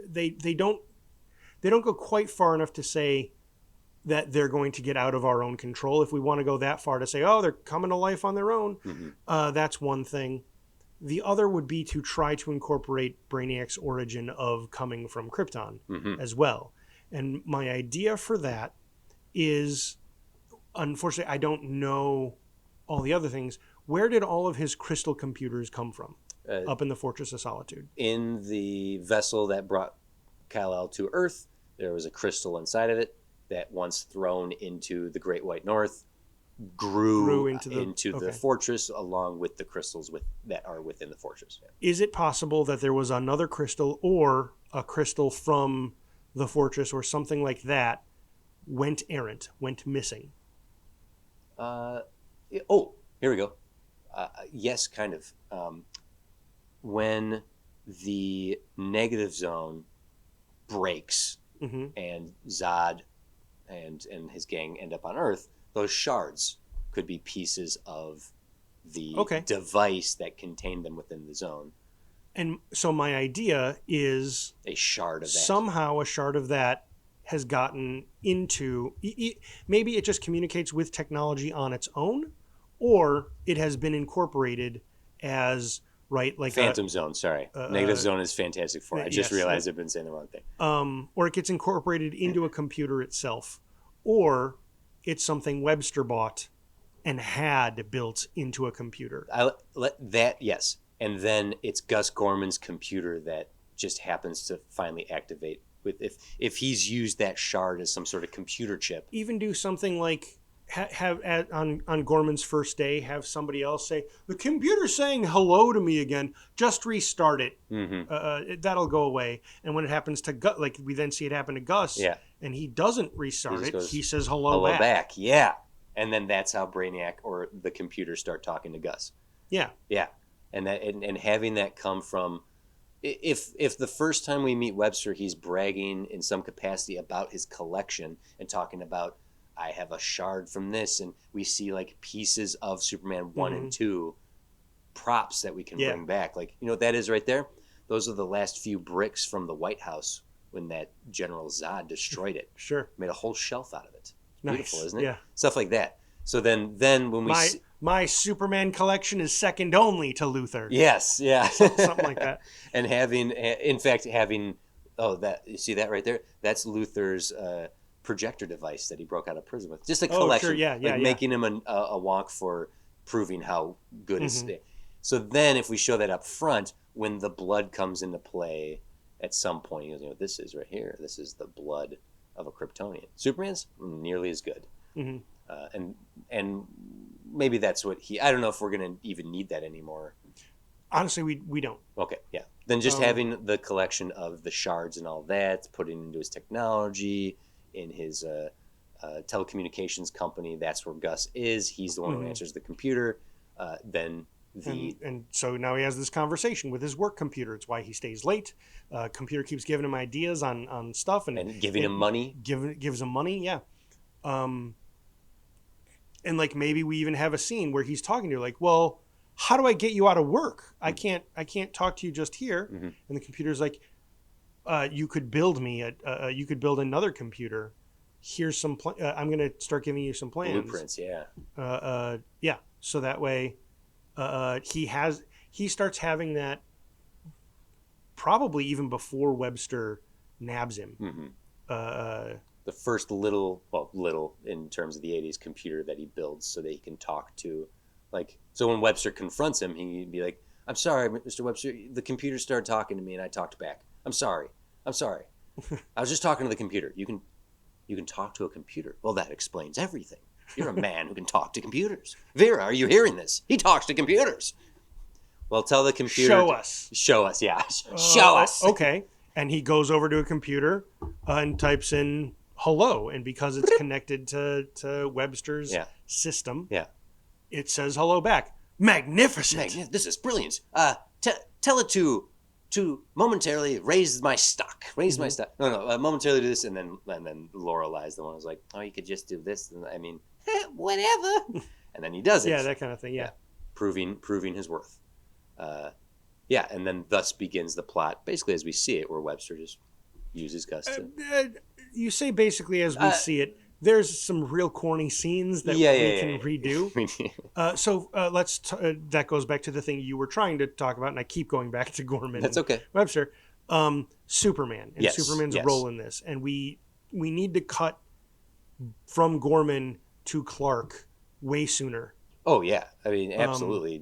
S2: they don't go quite far enough to say that they're going to get out of our own control. If we want to go that far to say, oh, they're coming to life on their own, that's one thing. The other would be to try to incorporate Brainiac's origin of coming from Krypton as well. And my idea for that is unfortunately, I don't know all the other things. Where did all of his crystal computers come from? Up in the Fortress of Solitude.
S1: In the vessel that brought Kal-El to Earth, there was a crystal inside of it that, once thrown into the Great White North, grew into the fortress along with the crystals that are within the fortress. Yeah.
S2: Is it possible that there was another crystal or a crystal from the fortress or something like that went errant, went missing?
S1: Here we go. Yes, kind of. When the negative zone breaks and Zod and his gang end up on Earth, those shards could be pieces of the device that contained them within the zone.
S2: And so my idea is
S1: a shard of that.
S2: Somehow a shard of that has gotten into... Maybe it just communicates with technology on its own, or it has been incorporated as... Right, like
S1: Phantom Zone. Sorry, Negative Zone is Fantastic Four. I just realized I've been saying the wrong thing.
S2: Or it gets incorporated into a computer itself, or it's something Webster bought and had built into a computer.
S1: Yes, and then it's Gus Gorman's computer that just happens to finally activate with if he's used that shard as some sort of computer chip.
S2: Even do something like. On Gorman's first day, have somebody else say, the computer's saying hello to me again, just restart it. That'll go away. And when it happens to Gus, like we then see it happen to Gus, and he doesn't restart it, he says hello back.
S1: Yeah. And then that's how Brainiac or the computer start talking to Gus.
S2: Yeah.
S1: And that and having that come from, if the first time we meet Webster, he's bragging in some capacity about his collection and talking about, I have a shard from this, and we see like pieces of Superman 1 and 2 props that we can bring back. Like, you know what that is right there? Those are the last few bricks from the White House when that General Zod destroyed it.
S2: Sure.
S1: Made a whole shelf out of it. It's
S2: nice.
S1: Beautiful, isn't it?
S2: Yeah.
S1: Stuff like that. So then when we
S2: my Superman collection is second only to Luthor.
S1: Yes, yeah.
S2: Something like that.
S1: And you see that right there? That's Luthor's projector device that he broke out of prison with. Just a collection.
S2: Sure,
S1: making him a wonk for proving how good his... So then if we show that up front, when the blood comes into play at some point, he goes, this is right here. This is the blood of a Kryptonian. Superman's nearly as good. And maybe that's what I don't know if we're going to even need that anymore.
S2: Honestly, we don't.
S1: Okay, yeah. Then just having the collection of the shards and all that, putting into his technology, in his telecommunications company, that's where Gus is. He's the one who answers the computer. And
S2: so now he has this conversation with his work computer. It's why he stays late. Computer keeps giving him ideas on stuff and
S1: giving him money.
S2: Gives him money, yeah. And like maybe we even have a scene where he's talking to her, like, well, how do I get you out of work? I can't talk to you just here. And the computer's like, you could build me you could build another computer. Here's some I'm going to start giving you some plans.
S1: Blueprints, yeah.
S2: Yeah. So that way he starts having that probably even before Webster nabs him.
S1: The first little in terms of the 80s computer that he builds so that he can talk to, like, so when Webster confronts him, he'd be like, I'm sorry, Mr. Webster, the computer started talking to me and I talked back. I'm sorry. I was just talking to the computer. You can talk to a computer. Well, that explains everything. You're a man who can talk to computers. Vera, are you hearing this? He talks to computers. Well, tell the computer.
S2: Show us.
S1: Show us, yeah. Show us.
S2: Okay. And he goes over to a computer and types in hello. And because it's connected to Webster's system, it says hello back. Magnificent.
S1: This is brilliant. Tell it to momentarily raise my stock. No, momentarily do this, and then Lorelai's the one who's like, oh, you could just do this. And I mean, whatever. And then he does it.
S2: Yeah, that kind of thing. Yeah.
S1: Proving his worth. And then thus begins the plot, basically as we see it, where Webster just uses Gus to...
S2: You say basically as we see it. There's some real corny scenes that we can redo. So that goes back to the thing you were trying to talk about, and I keep going back to Gorman.
S1: That's okay.
S2: Webster. Superman and Superman's role in this, and we need to cut from Gorman to Clark way sooner.
S1: Oh yeah, I mean, absolutely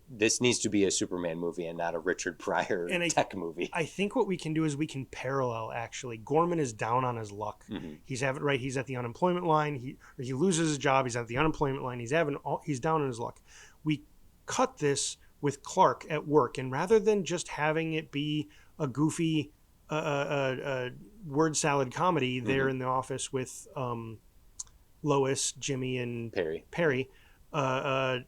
S1: this needs to be a Superman movie and not a Richard Pryor tech movie.
S2: I think what we can do is we can parallel. Actually, Gorman is down on his luck.
S1: Mm-hmm.
S2: He's at the unemployment line. He loses his job. He's at the unemployment line. He's down on his luck. We cut this with Clark at work, and rather than just having it be a goofy word salad comedy there in the office with Lois, Jimmy, and Perry. I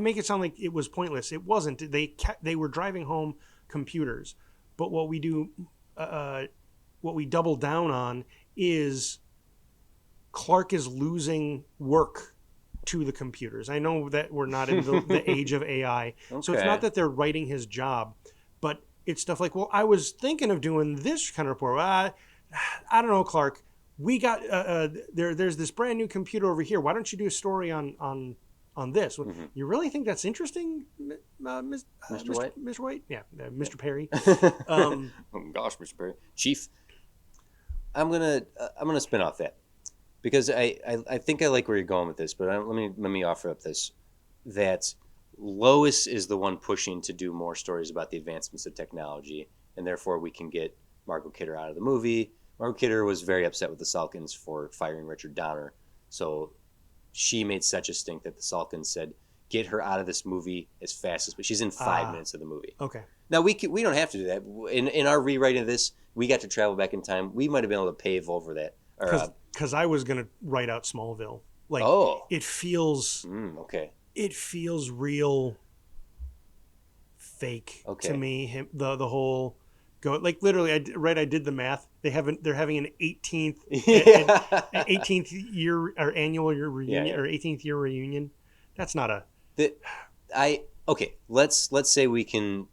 S2: make it sound like it was pointless. It wasn't. They were driving home computers, but what we double down on is Clark is losing work to the computers. I know that we're not in the age of AI, so it's not that they're writing his job, but it's stuff like, well, I was thinking of doing this kind of report. I don't know, Clark. We got there's this brand new computer over here. Why don't you do a story on this? Mm-hmm. You really think that's interesting, Mr. White? Mr. White? Yeah, Mr. Perry.
S1: Oh gosh, Mr. Perry, Chief. I'm gonna spin off that because I think I like where you're going with this, but let me offer up this that Lois is the one pushing to do more stories about the advancements of technology, and therefore we can get Margot Kidder out of the movie. Margot Kidder was very upset with the Salkins for firing Richard Donner, so she made such a stink that the Salkins said, "Get her out of this movie as fast as." But she's in 5 minutes of the movie.
S2: Okay.
S1: Now we don't have to do that. In our rewriting of this, we got to travel back in time. We might have been able to pave over that.
S2: Because I was gonna write out Smallville. Like it feels
S1: okay.
S2: It feels real fake to me. The whole. Go like literally. I did the math. They're having an 18th year or annual year reunion or 18th year reunion. That's not a.
S1: Let's say we can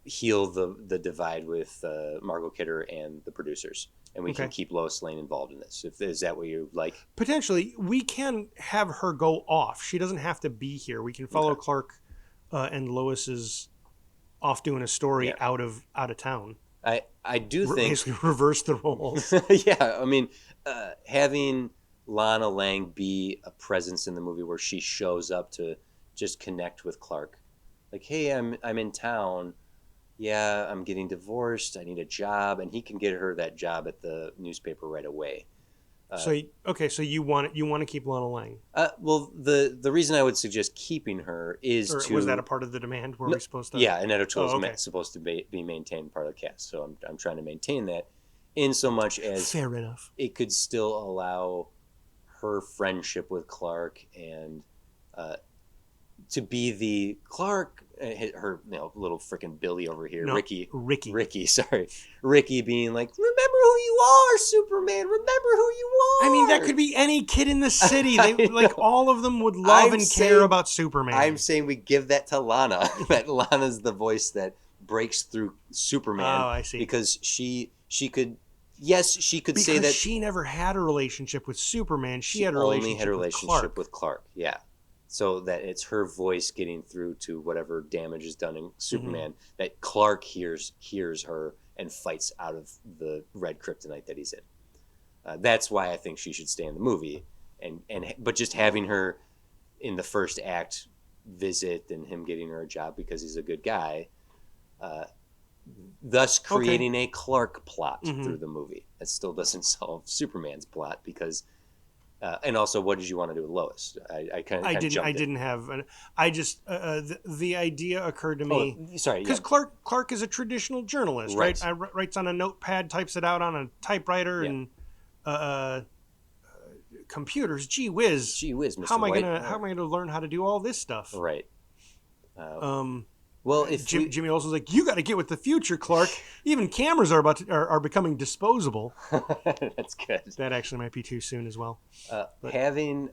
S1: heal the divide with Margot Kidder and the producers, and we can keep Lois Lane involved in this. Is that what you like? Potentially,
S2: we can have her go off. She doesn't have to be here. We can follow Clark and Lois's. Off doing a story out of town.
S1: I do think
S2: basically reverse the roles.
S1: Yeah, I mean, having Lana Lang be a presence in the movie where she shows up to just connect with Clark, like, hey, I'm in town. Yeah, I'm getting divorced. I need a job, and he can get her that job at the newspaper right away.
S2: So you want to keep Lana Lang?
S1: Well, the reason I would suggest keeping her is
S2: was that a part of the demand? Were we supposed to?
S1: Yeah, an editorial is supposed to be maintained part of the cast. So I'm trying to maintain that, in so much as
S2: fair enough.
S1: It could still allow her friendship with Clark and to be the Clark. Her little freaking Billy over here, Ricky, sorry, Ricky being like, remember who you are, Superman. Remember who you are.
S2: I mean, that could be any kid in the city. They all of them would love and care about Superman.
S1: I'm saying we give that to Lana. That Lana's the voice that breaks through Superman.
S2: Oh, I see.
S1: Because she could. Yes, she could say that
S2: she never had a relationship with Superman. She had a
S1: relationship with Clark. Yeah. So that it's her voice getting through to whatever damage is done in Superman, that Clark hears her and fights out of the red kryptonite that he's in. That's why I think she should stay in the movie, but just having her in the first act visit and him getting her a job because he's a good guy, thus creating a Clark plot through the movie. That still doesn't solve Superman's plot because. And also, what did you want to do with Lois? I didn't
S2: have. The idea occurred to me. Because Clark is a traditional journalist, right? Writes on a notepad, types it out on a typewriter, and computers. Gee whiz,
S1: Mr.
S2: How am I gonna learn how to do all this stuff?
S1: Right.
S2: Well, if Jimmy Olsen's like, you got to get with the future, Clark. Even cameras are becoming disposable.
S1: That's good.
S2: That actually might be too soon as well.
S1: Having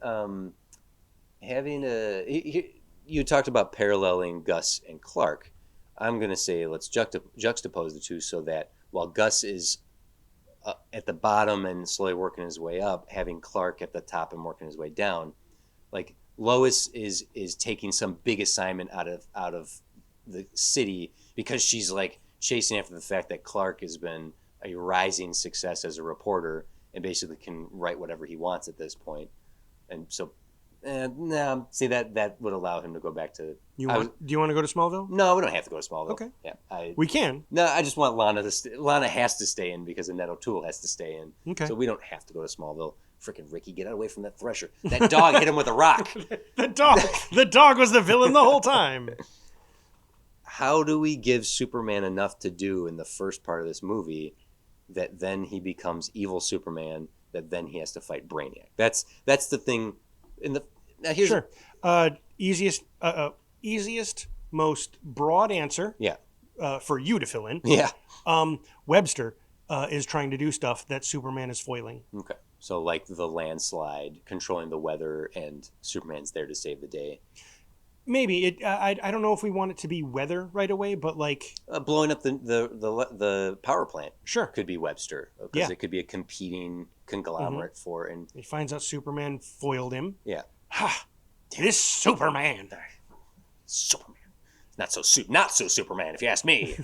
S1: you talked about paralleling Gus and Clark. I'm going to say let's juxtapose the two so that while Gus is at the bottom and slowly working his way up, having Clark at the top and working his way down, like Lois is taking some big assignment out of the city because she's like chasing after the fact that Clark has been a rising success as a reporter and basically can write whatever he wants at this point. And so, see that would allow him to go back to.
S2: Do you want to go to Smallville?
S1: No, we don't have to go to Smallville.
S2: Okay.
S1: Yeah,
S2: we can.
S1: No, I just want Lana to. Lana has to stay in because Annette O'Toole has to stay in.
S2: Okay.
S1: So we don't have to go to Smallville. Freaking Ricky, get away from that Thresher. That dog hit him with a rock.
S2: The dog was the villain the whole time.
S1: How do we give Superman enough to do in the first part of this movie that then he becomes evil Superman, that then he has to fight Brainiac? That's the thing. Here's
S2: sure. Easiest, most broad answer.
S1: Yeah.
S2: For you to fill in.
S1: Yeah.
S2: Webster is trying to do stuff that Superman is foiling.
S1: Okay. So like the landslide, controlling the weather, and Superman's there to save the day.
S2: Maybe I don't know if we want it to be weather right away, but like
S1: blowing up the power plant.
S2: Sure.
S1: Could be Webster because it could be a competing conglomerate for. And
S2: he finds out Superman foiled him.
S1: Yeah.
S2: Ha! This Superman.
S1: Superman. Not so Superman, if you ask me.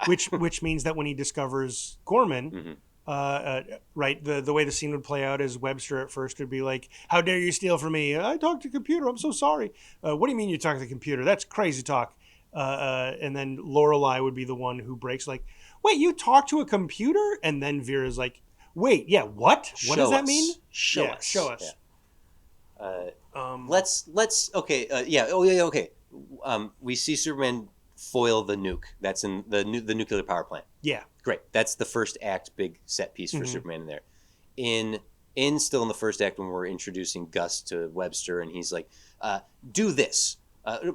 S2: Which means that when he discovers Gorman, right, the way the scene would play out is Webster at first would be like, "How dare you steal from me? I talked to the computer. I'm so sorry." What do you mean you talked to the computer? That's crazy talk. And then Lorelei would be the one who breaks like, "Wait, you talked to a computer?" And then Vera's like, "Wait, yeah, what? What does that mean?"
S1: Show us.
S2: Show us.
S1: Yeah. Let's okay. Okay. We see Superman foil the nuke. That's in the nuclear power plant.
S2: Yeah.
S1: Great. That's the first act big set piece for Superman in there. In still in the first act when we're introducing Gus to Webster and he's like, do this.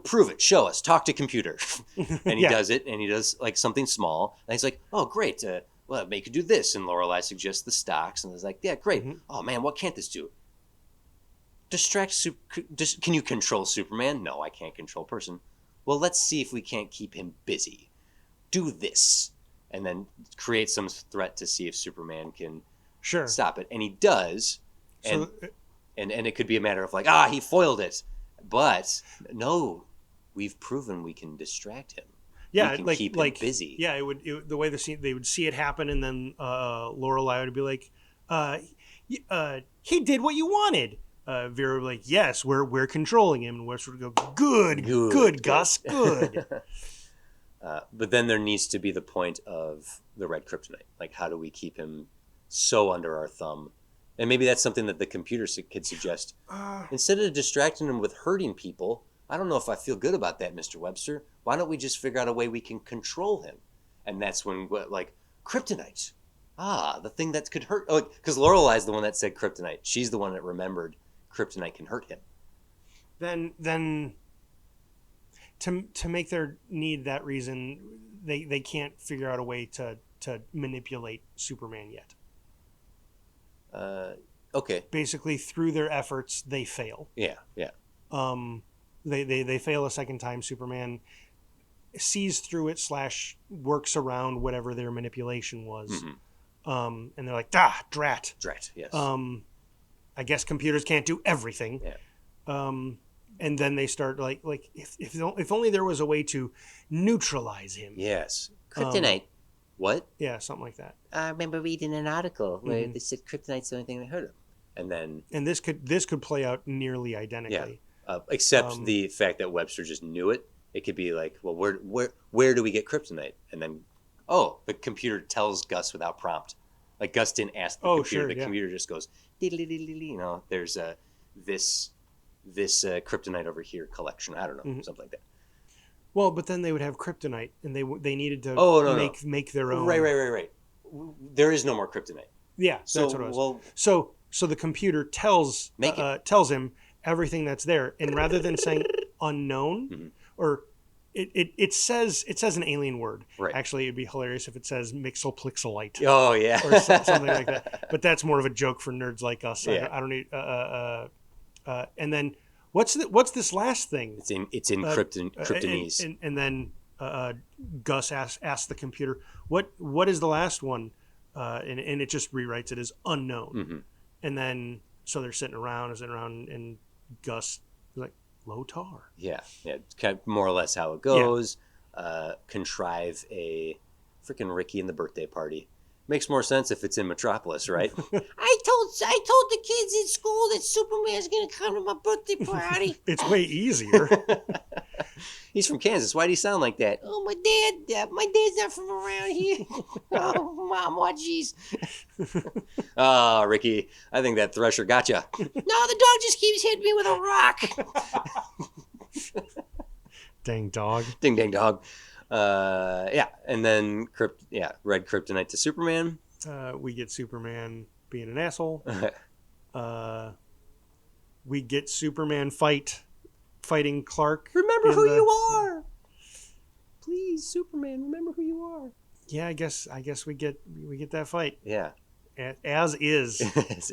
S1: Prove it. Show us. Talk to computer. And he does it and he does like something small. And he's like, oh, great. Well, make it do this. And Lorelei suggests the stocks. And I was like, yeah, great. Oh, man, what can't this do? Can you control Superman? No, I can't control a person. Well, let's see if we can't keep him busy. Do this. And then create some threat to see if Superman can stop it. And he does. And it could be a matter of like, he foiled it. But no, we've proven we can distract him.
S2: Yeah,
S1: we can keep him busy.
S2: Yeah, the way they would see it happen, and then Lorelei would be like, he did what you wanted. Vera would be like, yes, we're controlling him. And Webster would go, good, Gus, good.
S1: But then there needs to be the point of the red kryptonite. Like, how do we keep him so under our thumb? And maybe that's something that the computer could suggest. Instead of distracting him with hurting people, I don't know if I feel good about that, Mr. Webster. Why don't we just figure out a way we can control him? And that's when, like, kryptonite. The thing that could hurt. Oh, because Lorelei's the one that said kryptonite. She's the one that remembered kryptonite can hurt him.
S2: Then to make their need that reason, they can't figure out a way to manipulate Superman yet.
S1: Okay.
S2: Basically, through their efforts, they fail.
S1: Yeah.
S2: They fail a second time. Superman sees through it / works around whatever their manipulation was. And they're like, drat.
S1: Drat, yes.
S2: I guess computers can't do everything.
S1: Yeah.
S2: And then they start like if only there was a way to neutralize him.
S1: Yes. Kryptonite. What?
S2: Yeah, something like that.
S1: I remember reading an article where they said kryptonite's the only thing that hurt him. And
S2: this could play out nearly identically.
S1: Yeah. Except the fact that Webster just knew it. It could be like, well, where do we get kryptonite? And then, the computer tells Gus without prompt. Like Gus didn't ask the computer. The computer just goes, there's this kryptonite over here collection. I don't know, something like that.
S2: Well, but then they would have kryptonite, and they needed to make their own.
S1: Right. There is no more kryptonite.
S2: Yeah, so that's what it was. Well, so the computer tells him everything that's there, and rather than saying unknown, or it says an alien word. Right. Actually, it'd be hilarious if it says mixelplixelite.
S1: Oh yeah,
S2: or something like that. But that's more of a joke for nerds like us.
S1: Yeah.
S2: I don't need. And then what's this last thing?
S1: It's in Kryptonese.
S2: And then Gus asks the computer, what is the last one? And it just rewrites it as unknown. And then so they're sitting around and Gus is like, Lotar.
S1: Yeah. It's kind of more or less how it goes. Contrive a freaking Ricky and the birthday party. Makes more sense if it's in Metropolis, right?
S3: I told the kids in school that Superman's gonna come to my birthday party.
S2: It's way easier.
S1: He's from Kansas. Why do you sound like that?
S3: Oh, my dad's not from around here. Oh, Mom, what jeez.
S1: Oh, Ricky, I think that Thresher got you.
S3: No, the dog just keeps hitting me with a rock.
S2: Dang dog.
S1: Ding dang dog. Yeah, and then red kryptonite to Superman.
S2: We get Superman being an asshole. We get Superman fighting Clark.
S1: Remember who you are. Please, Superman, remember who you are.
S2: Yeah, I guess we get that fight.
S1: Yeah.
S2: As is.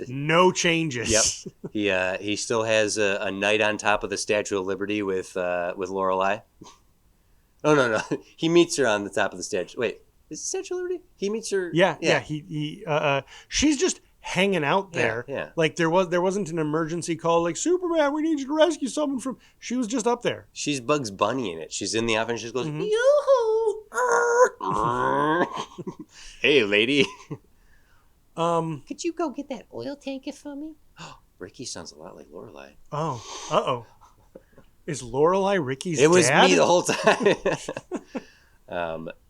S2: No changes.
S1: Yep. He still has a night on top of the Statue of Liberty with Lorelai. Oh no. He meets her on the top of the statue. Wait, is it Statue of Liberty? He meets her.
S2: Yeah. She's just hanging out there.
S1: Yeah.
S2: Like there wasn't an emergency call like, Superman, we need you to rescue someone from. She was just up there.
S1: She's Bugs Bunny in it. She's in the office and she just goes,
S3: Yoo-hoo.
S1: "Hey, lady."
S3: Could you go get that oil tanker for me?
S1: Ricky sounds a lot like Lorelai.
S2: Oh. Uh-oh. Is Lorelai Ricky's
S1: It was
S2: dad?
S1: me the whole time.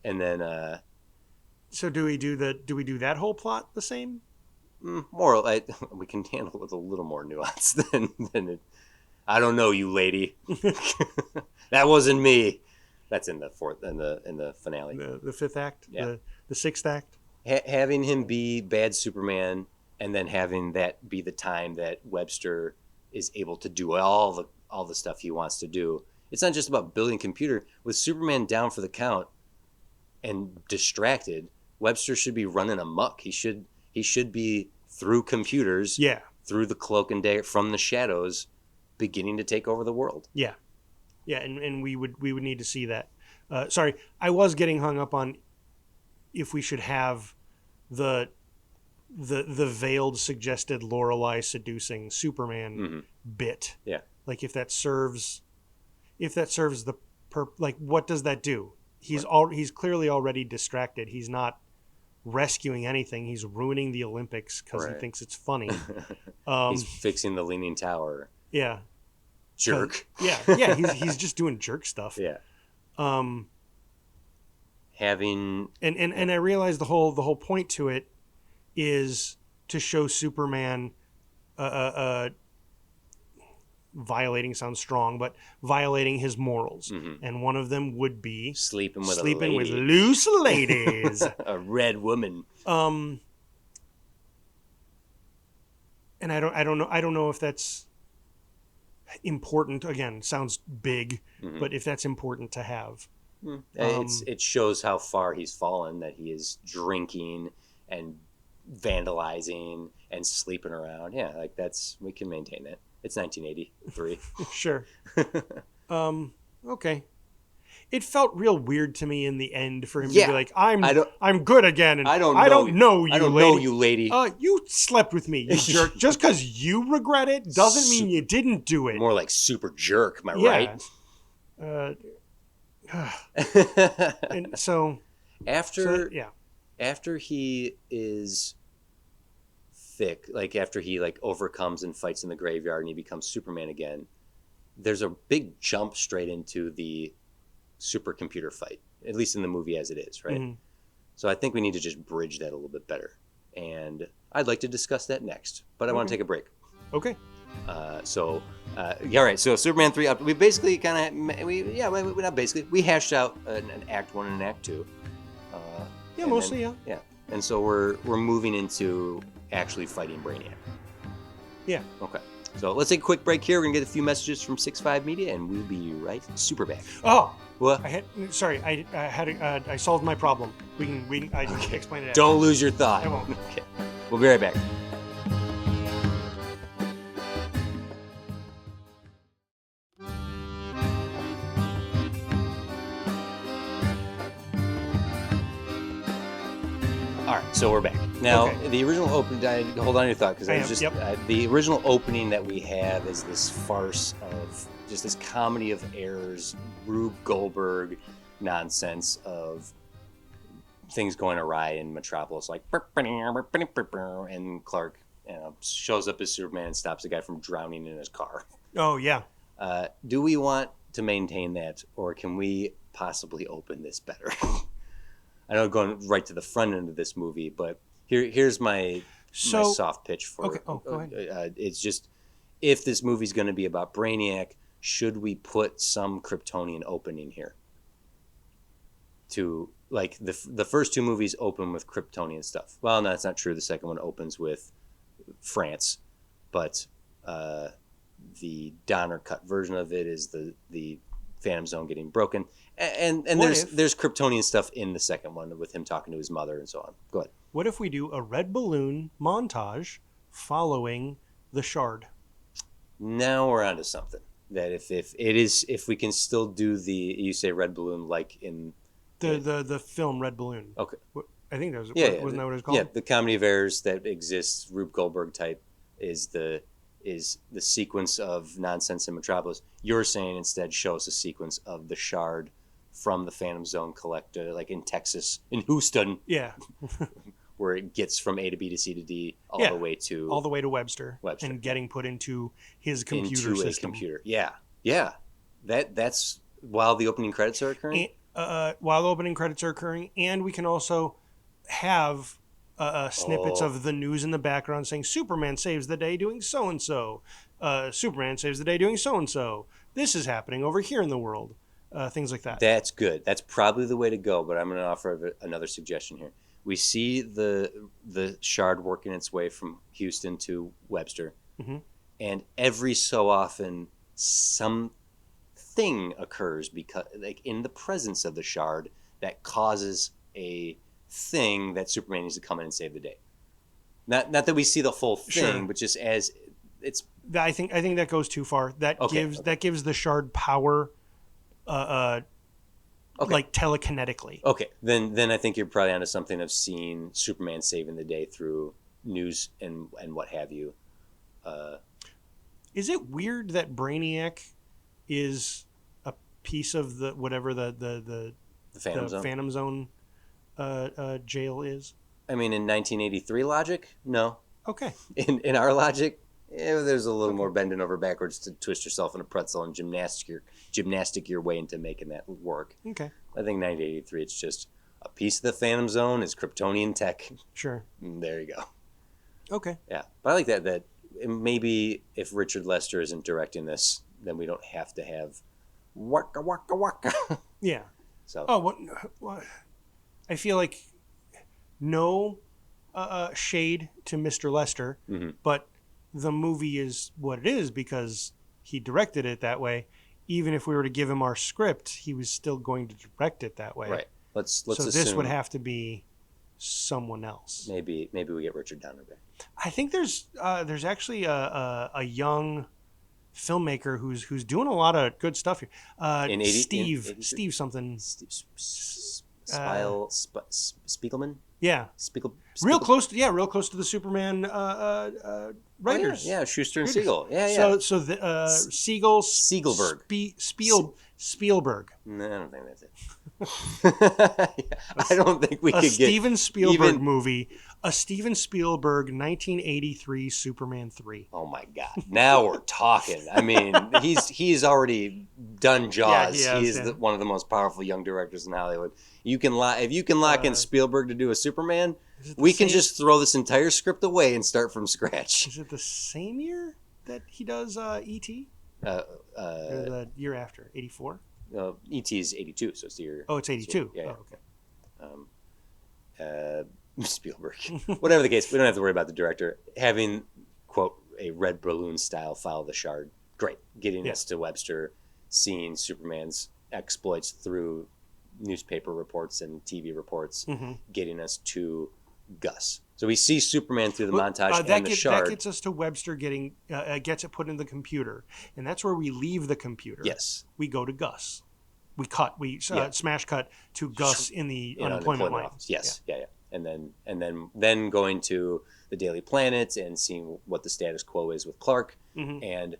S1: And then
S2: So do we do that whole plot the same?
S1: more we can handle it with a little more nuance than it. I don't know, you lady. That wasn't me. That's in the finale.
S2: The fifth act?
S1: Yeah.
S2: The sixth act?
S1: Having him be bad Superman and then having that be the time that Webster is able to do all the stuff he wants to do. It's not just about building a computer. With Superman down for the count and distracted, Webster should be running amok. He should be through computers, through the cloak and dagger, from the shadows, beginning to take over the world.
S2: Yeah, and we would need to see that. Sorry, I was getting hung up on if we should have the veiled suggested Lorelai seducing Superman bit.
S1: Yeah.
S2: Like if that serves the like what does that do? He's clearly already distracted. He's not rescuing anything. He's ruining the Olympics because he thinks it's funny.
S1: He's fixing the Leaning Tower.
S2: Yeah.
S1: Jerk.
S2: Yeah. He's just doing jerk stuff.
S1: Yeah. Having
S2: and I realize the whole point to it is to show Superman violating sounds strong, but violating his morals. And one of them would be
S1: sleeping with
S2: loose ladies.
S1: A red woman.
S2: And I don't know if that's important. Again, sounds big, but if that's important to have.
S1: It shows how far he's fallen, that he is drinking and vandalizing and sleeping around. Yeah, like we can maintain that. It's 1983.
S2: Sure. Okay. It felt real weird to me in the end for him to be like, I'm good again, and I don't know you, lady. You slept with me, you jerk. Just because you regret it doesn't mean you didn't do it.
S1: More like super jerk, am I right?
S2: And so
S1: after he is thick, like after he overcomes and fights in the graveyard and he becomes Superman again, there's a big jump straight into the supercomputer fight, at least in the movie as it is, right? So I think we need to just bridge that a little bit better, and I'd like to discuss that next, but I want to take a break.
S2: Okay.
S1: All right, so Superman 3 we basically we hashed out an act 1 and an act 2.
S2: Mostly.
S1: Yeah. And so we're moving into actually fighting Brainiac.
S2: Yeah.
S1: Okay. So let's take a quick break here. We're gonna get a few messages from 6.5 Media, and we'll be right super back.
S2: Oh,
S1: what?
S2: I solved my problem. We can explain it.
S1: Don't lose your thought.
S2: I won't.
S1: Okay. We'll be right back. All right, so we're back. Now, The original opening, hold on to your thought, because the original opening that we have is this farce of just this comedy of errors, Rube Goldberg nonsense of things going awry in Metropolis, like, and Clark shows up as Superman and stops a guy from drowning in his car.
S2: Oh, yeah.
S1: Do we want to maintain that, or can we possibly open this better? I know going right to the front end of this movie, but here's my soft pitch for
S2: okay. Oh, go ahead.
S1: It's just, if this movie's going to be about Brainiac, should we put some Kryptonian opening here? To, like, the first two movies open with Kryptonian stuff. Well, no, that's not true. The second one opens with France, but the Donner cut version of it is the Phantom Zone getting broken, and there's Kryptonian stuff in the second one with him talking to his mother and so on. Go ahead.
S2: What if we do a red balloon montage following the Shard?
S1: Now we're onto something. That if we can still do you say red balloon like in
S2: the film Red Balloon.
S1: Okay.
S2: I think that was
S1: wasn't
S2: that what it was called?
S1: Yeah, the comedy of errors that exists, Rube Goldberg type, is the sequence of nonsense in Metropolis. You're saying instead show us a sequence of the Shard from the Phantom Zone collector, like in Texas, in Houston.
S2: Yeah.
S1: Where it gets from A to B to C to D all the way to
S2: Webster, and getting put into his computer
S1: into
S2: system.
S1: A computer. Yeah. That's while the opening credits are occurring.
S2: While the opening credits are occurring, and we can also have snippets of the news in the background saying Superman saves the day doing so and so. Superman saves the day doing so and so. This is happening over here in the world. Things like that.
S1: That's good. That's probably the way to go. But I'm going to offer another suggestion here. We see the Shard working its way from Houston to Webster, and every so often something occurs because, like, in the presence of the Shard that causes a thing that Superman needs to come in and save the day. Not that we see the full thing, but just as it's.
S2: I think that goes too far. That gives the Shard power. Like telekinetically.
S1: Okay, then I think you're probably onto something of seeing Superman saving the day through news and what have you.
S2: Is it weird that Brainiac is a piece of the Phantom Zone jail is?
S1: I mean, in 1983 logic, no.
S2: Okay.
S1: In our logic, there's a little more bending over backwards to twist yourself in a pretzel and gymnastic your way into making that work.
S2: Okay.
S1: I think 1983, it's just a piece of the Phantom Zone is Kryptonian tech.
S2: Sure.
S1: And there you go.
S2: Okay.
S1: Yeah, but I like that maybe if Richard Lester isn't directing this, then we don't have to have waka waka waka.
S2: Yeah.
S1: So.
S2: Oh, what? I feel like no shade to Mr. Lester, but the movie is what it is because he directed it that way. Even if we were to give him our script, he was still going to direct it that way.
S1: Right. Let's
S2: so
S1: assume
S2: this would have to be someone else.
S1: Maybe we get Richard Donner back.
S2: I think there's actually a young filmmaker who's doing a lot of good stuff here. Steve something.
S1: Spiegelman.
S2: Yeah. Real close to the Superman writers.
S1: Yeah, Schuster and Siegel. Yeah.
S2: So the Siegelberg. Spielberg.
S1: No, I don't think that's it. I don't think we could get
S2: Steven Spielberg movie. A Steven Spielberg 1983 Superman 3.
S1: Oh my God! Now we're talking. I mean, he's already done Jaws.
S2: Yeah,
S1: he's one of the most powerful young directors in Hollywood. If you can lock in Spielberg to do a Superman, we can just throw this entire script away and start from scratch.
S2: Is it the same year that he does E.T.? Or the year after, 84?
S1: E.T. is 82, so it's the year.
S2: Oh, it's 82.
S1: Yeah.
S2: Oh, okay.
S1: Spielberg. Whatever the case, we don't have to worry about the director having, quote, a red balloon style follow the Shard. Great. Getting us to Webster, seeing Superman's exploits through newspaper reports and TV reports, getting us to Gus. So we see Superman through the montage and the Shard.
S2: That gets us to Webster gets it put in the computer. And that's where we leave the computer.
S1: Yes.
S2: We go to Gus. We smash cut to Gus in the unemployment line.
S1: Office. Yes. Yeah. And then going to the Daily Planet and seeing what the status quo is with Clark. And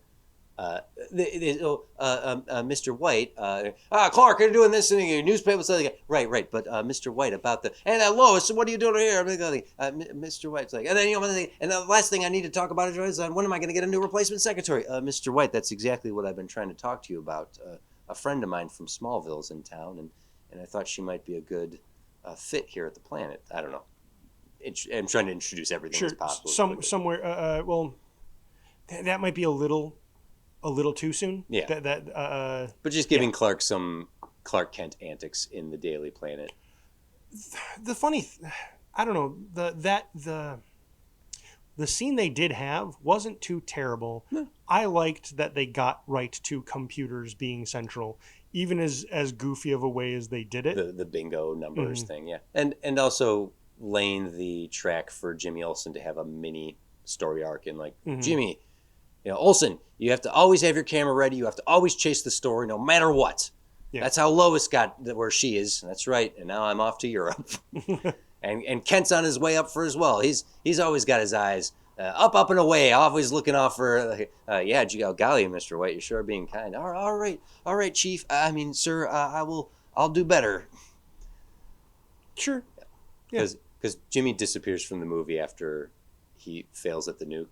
S1: Mr. White, Clark, you're doing this in your newspaper. So right. But Mr. White, about the Lois, what are you doing here? Mr. White's like, and then and the last thing I need to talk about is when am I going to get a new replacement secretary? Mr. White, that's exactly what I've been trying to talk to you about. A friend of mine from Smallville's in town, and I thought she might be a good fit here at the Planet. I don't know. I'm trying to introduce everything as possible.
S2: Somewhere. Well, that might be a little too soon.
S1: Yeah. But just giving Clark some Clark Kent antics in the Daily Planet.
S2: I don't know, the scene they did have wasn't too terrible. No. I liked that they got right to computers being central, even as goofy of a way as they did it.
S1: The bingo numbers thing, yeah. And also laying the track for Jimmy Olsen to have a mini story arc in Jimmy, Olsen, you have to always have your camera ready. You have to always chase the story no matter what. Yeah. That's how Lois got where she is. That's right. And now I'm off to Europe. And Kent's on his way up for as well. He's always got his eyes up and away, always looking off for, golly, Mr. White, you sure are being kind. All right, Chief. Sir, I'll do better.
S2: Sure. Yeah.
S1: Because Jimmy disappears from the movie after he fails at the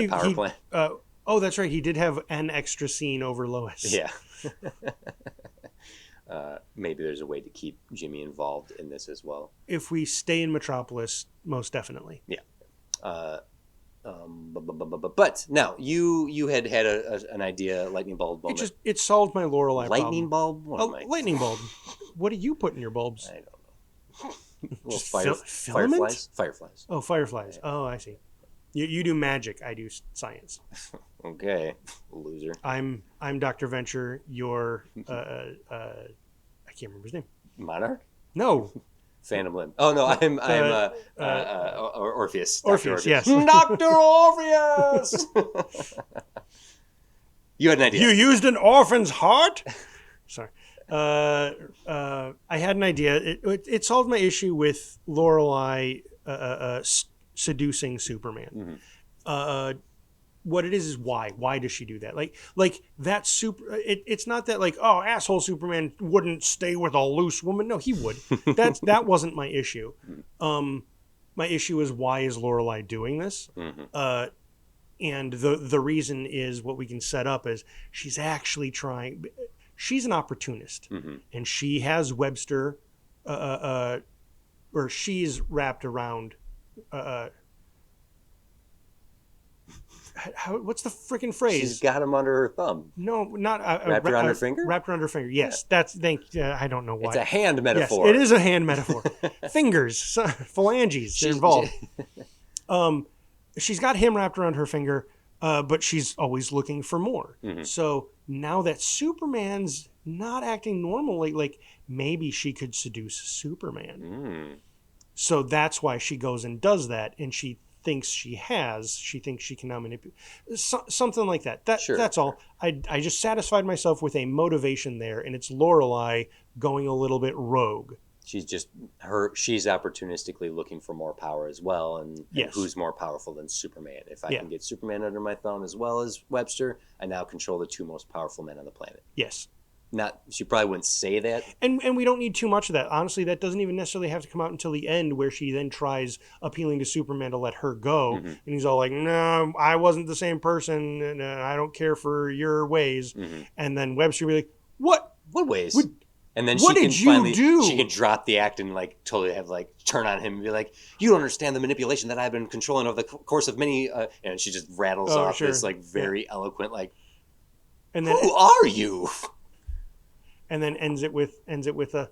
S1: power plant.
S2: That's right. He did have an extra scene over Lois.
S1: Yeah. Maybe there's a way to keep Jimmy involved in this as well.
S2: If we stay in Metropolis, most definitely.
S1: Yeah. But now you had an idea, lightning bulb moment.
S2: It solved my Lorelei
S1: lightning
S2: problem.
S1: bulb.
S2: Lightning bulb. What do you put in your bulbs?
S1: I don't know.
S2: Filament?
S1: Fireflies.
S2: Oh, fireflies. Yeah. Oh, I see. You do magic. I do science.
S1: Okay, loser.
S2: I'm Dr. Venture. You're I can't remember his name.
S1: Monarch?
S2: No.
S1: Phantom Limb. Oh no, I'm Orpheus.
S2: Orpheus, yes.
S1: Dr. Orpheus. You had an idea.
S2: You used an orphan's heart? Sorry. I had an idea. It solved my issue with Lorelei seducing Superman. Mm-hmm. What it is why? Why does she do that? Like that it's not that asshole Superman wouldn't stay with a loose woman. No, he would. That wasn't my issue. My issue is why is Lorelei doing this? Mm-hmm. And the reason is what we can set up as she's actually trying. She's an opportunist, mm-hmm. and she has Webster, or she's wrapped around. What's the freaking phrase?
S1: She's got him under her thumb.
S2: No, not
S1: wrapped around her finger.
S2: Wrapped around her finger. Yes, yeah. I don't know why.
S1: It's a hand metaphor.
S2: Yes, it is a hand metaphor. Fingers, phalanges, they're involved. She's got him wrapped around her finger, but she's always looking for more. Mm-hmm. So now that Superman's not acting normally, like maybe she could seduce Superman. Mm. So that's why she goes and does that, and she thinks she thinks she can now manipulate something like that. That's all. I just satisfied myself with a motivation there, and it's Lorelei going a little bit rogue.
S1: She's opportunistically looking for more power as well, and who's more powerful than Superman? If I can get Superman under my thumb as well as Webster, I now control the two most powerful men on the planet.
S2: Yes.
S1: She probably wouldn't say that.
S2: And we don't need too much of that. Honestly, that doesn't even necessarily have to come out until the end, where she then tries appealing to Superman to let her go. Mm-hmm. And he's all like, no, I wasn't the same person, and I don't care for your ways. Mm-hmm. And then Webster will be like, what?
S1: What ways? And then
S2: what did you do?
S1: She can drop the act and totally have turn on him and be like, you don't understand the manipulation that I've been controlling over the course of many, and she just rattles off this very eloquent,
S2: and then,
S1: who are you?
S2: And then ends it with a,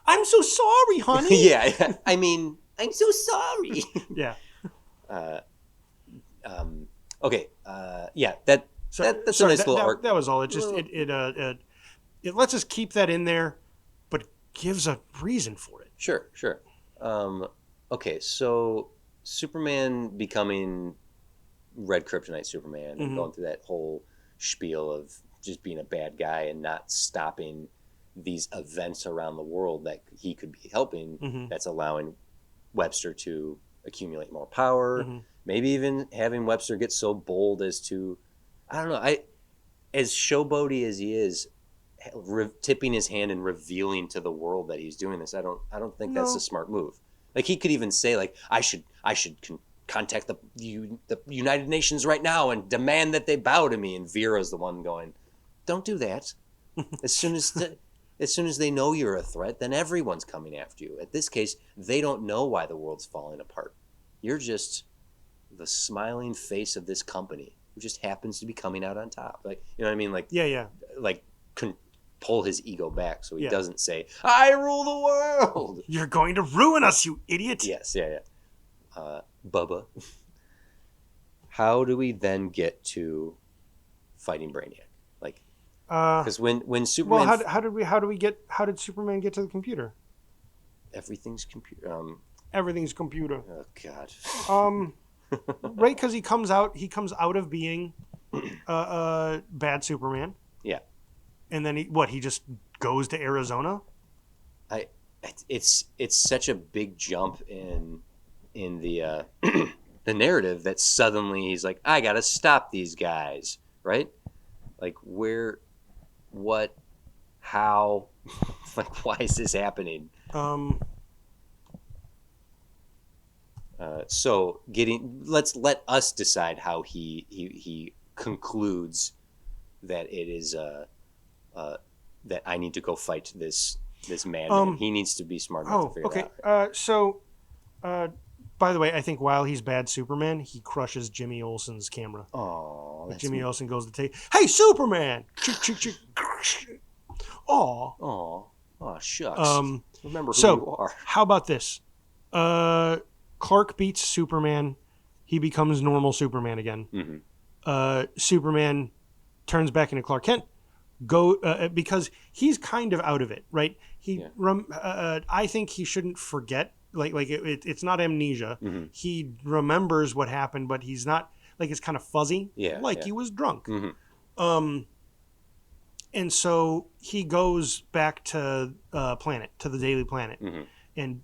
S2: I'm so sorry, honey.
S1: Yeah. I mean, I'm so sorry.
S2: Yeah.
S1: Okay. That's a nice little arc.
S2: That was all. It just it lets us keep that in there, but gives a reason for it.
S1: Sure. Okay. So Superman becoming Red Kryptonite Superman, mm-hmm. and going through that whole spiel of just being a bad guy and not stopping these events around the world that he could be helping, mm-hmm. that's allowing Webster to accumulate more power, mm-hmm. maybe even having Webster get so bold as to, I don't know, as showboaty as he is, tipping his hand and revealing to the world that he's doing this, I don't think that's a smart move. Like, he could even say, like, I should contact the United Nations right now and demand that they bow to me. And Vera's the one going, don't do that. As soon as they know you're a threat, then everyone's coming after you. At this case, they don't know why the world's falling apart. You're just the smiling face of this company who just happens to be coming out on top. Like, you know what I mean? Like, like, pull his ego back so he doesn't say, I rule the world.
S2: You're going to ruin us, you idiot.
S1: Yes, Bubba. How do we then get to fighting Brainiac? Like, because when Superman,
S2: well, how did Superman get to the computer?
S1: Everything's computer.
S2: Everything's computer.
S1: Oh God.
S2: Right, because he comes out of being bad Superman.
S1: Yeah. And
S2: then he just goes to Arizona?
S1: It's such a big jump in the the narrative that suddenly he's like, I gotta stop these guys, right? Like, where, what, how, like, why is this happening? So let us decide how he concludes that it is that I need to go fight this man. He needs to be smart enough to figure it out.
S2: So, by the way, I think while he's bad Superman, he crushes Jimmy Olsen's camera.
S1: Oh,
S2: Jimmy Olsen goes to take, hey, Superman!
S1: Oh, shucks. Remember who you are.
S2: How about this? Clark beats Superman. He becomes normal Superman again.
S1: Mm-hmm.
S2: Superman turns back into Clark Kent. Because he's kind of out of it, right? I think he shouldn't forget. It's not amnesia.
S1: Mm-hmm.
S2: He remembers what happened, but he's not, like, it's kind of fuzzy. He was drunk.
S1: Mm-hmm.
S2: And so he goes back to the Daily Planet,
S1: mm-hmm.
S2: and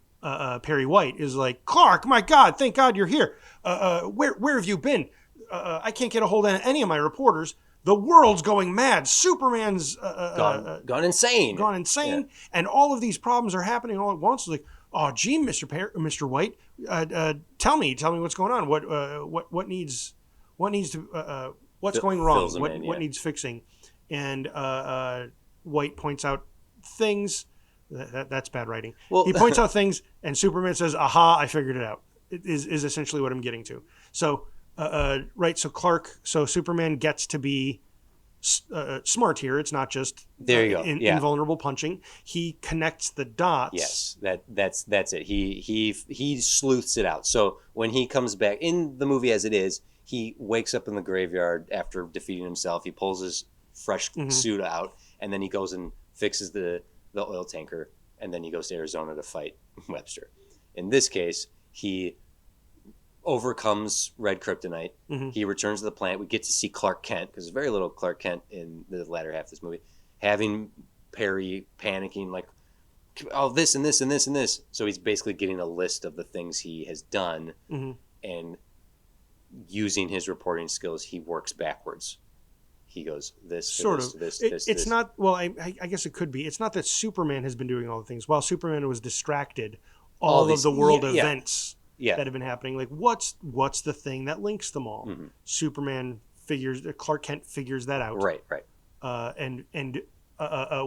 S2: Perry White is like, Clark, my God, thank God you're here. Where have you been? I can't get a hold of any of my reporters. The world's going mad. Superman's
S1: gone insane.
S2: And all of these problems are happening all at once. It's like, oh, gee, Mr. White, tell me what's going on. What needs to what's going wrong? What needs fixing? And White points out things. That's bad writing. Well, he points out things, and Superman says, "Aha! I figured it out." It is essentially what I'm getting to. So. So Superman gets to be smart here. It's not just invulnerable punching. He connects the dots.
S1: Yes, that's it. He sleuths it out. So when he comes back in the movie as it is, he wakes up in the graveyard after defeating himself. He pulls his fresh suit out, and then he goes and fixes the oil tanker, and then he goes to Arizona to fight Webster. In this case, he overcomes red kryptonite. Mm-hmm. He returns to the planet. We get to see Clark Kent, because there's very little Clark Kent in the latter half of this movie, having Perry panicking, like, oh, this and this and this and this. So he's basically getting a list of the things he has done, and using his reporting skills, he works backwards. He goes this, this.
S2: It's not, well, I guess it could be. It's not that Superman has been doing all the things. While Superman was distracted, all of the world events that have been happening. Like, what's the thing that links them all? Mm-hmm. Clark Kent figures that out.
S1: Right.
S2: And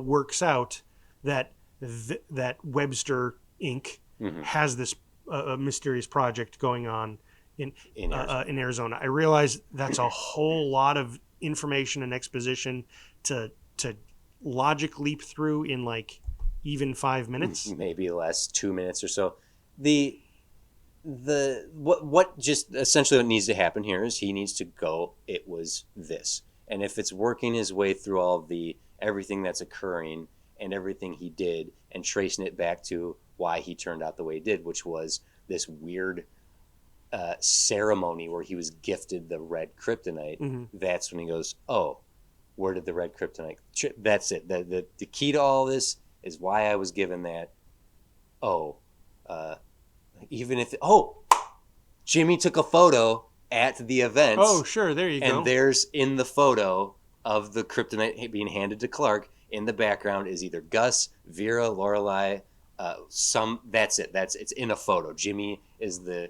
S2: works out that Webster Inc. has this mysterious project going on in Arizona. I realize that's a whole lot of information and exposition to logic leap through in, like, even 5 minutes,
S1: maybe less, 2 minutes or so. What just essentially what needs to happen here is he needs to go, it was this. And if it's working his way through all of everything that's occurring and everything he did and tracing it back to why he turned out the way he did, which was this weird ceremony where he was gifted the red kryptonite, that's when he goes, oh, where did the red kryptonite? That's it. The key to all this is why I was given that. Jimmy took a photo at the event.
S2: Oh, sure, there you go.
S1: And there's in the photo of the kryptonite being handed to Clark. In the background is either Gus, Vera, Lorelai. That's it. It's in a photo. Jimmy is the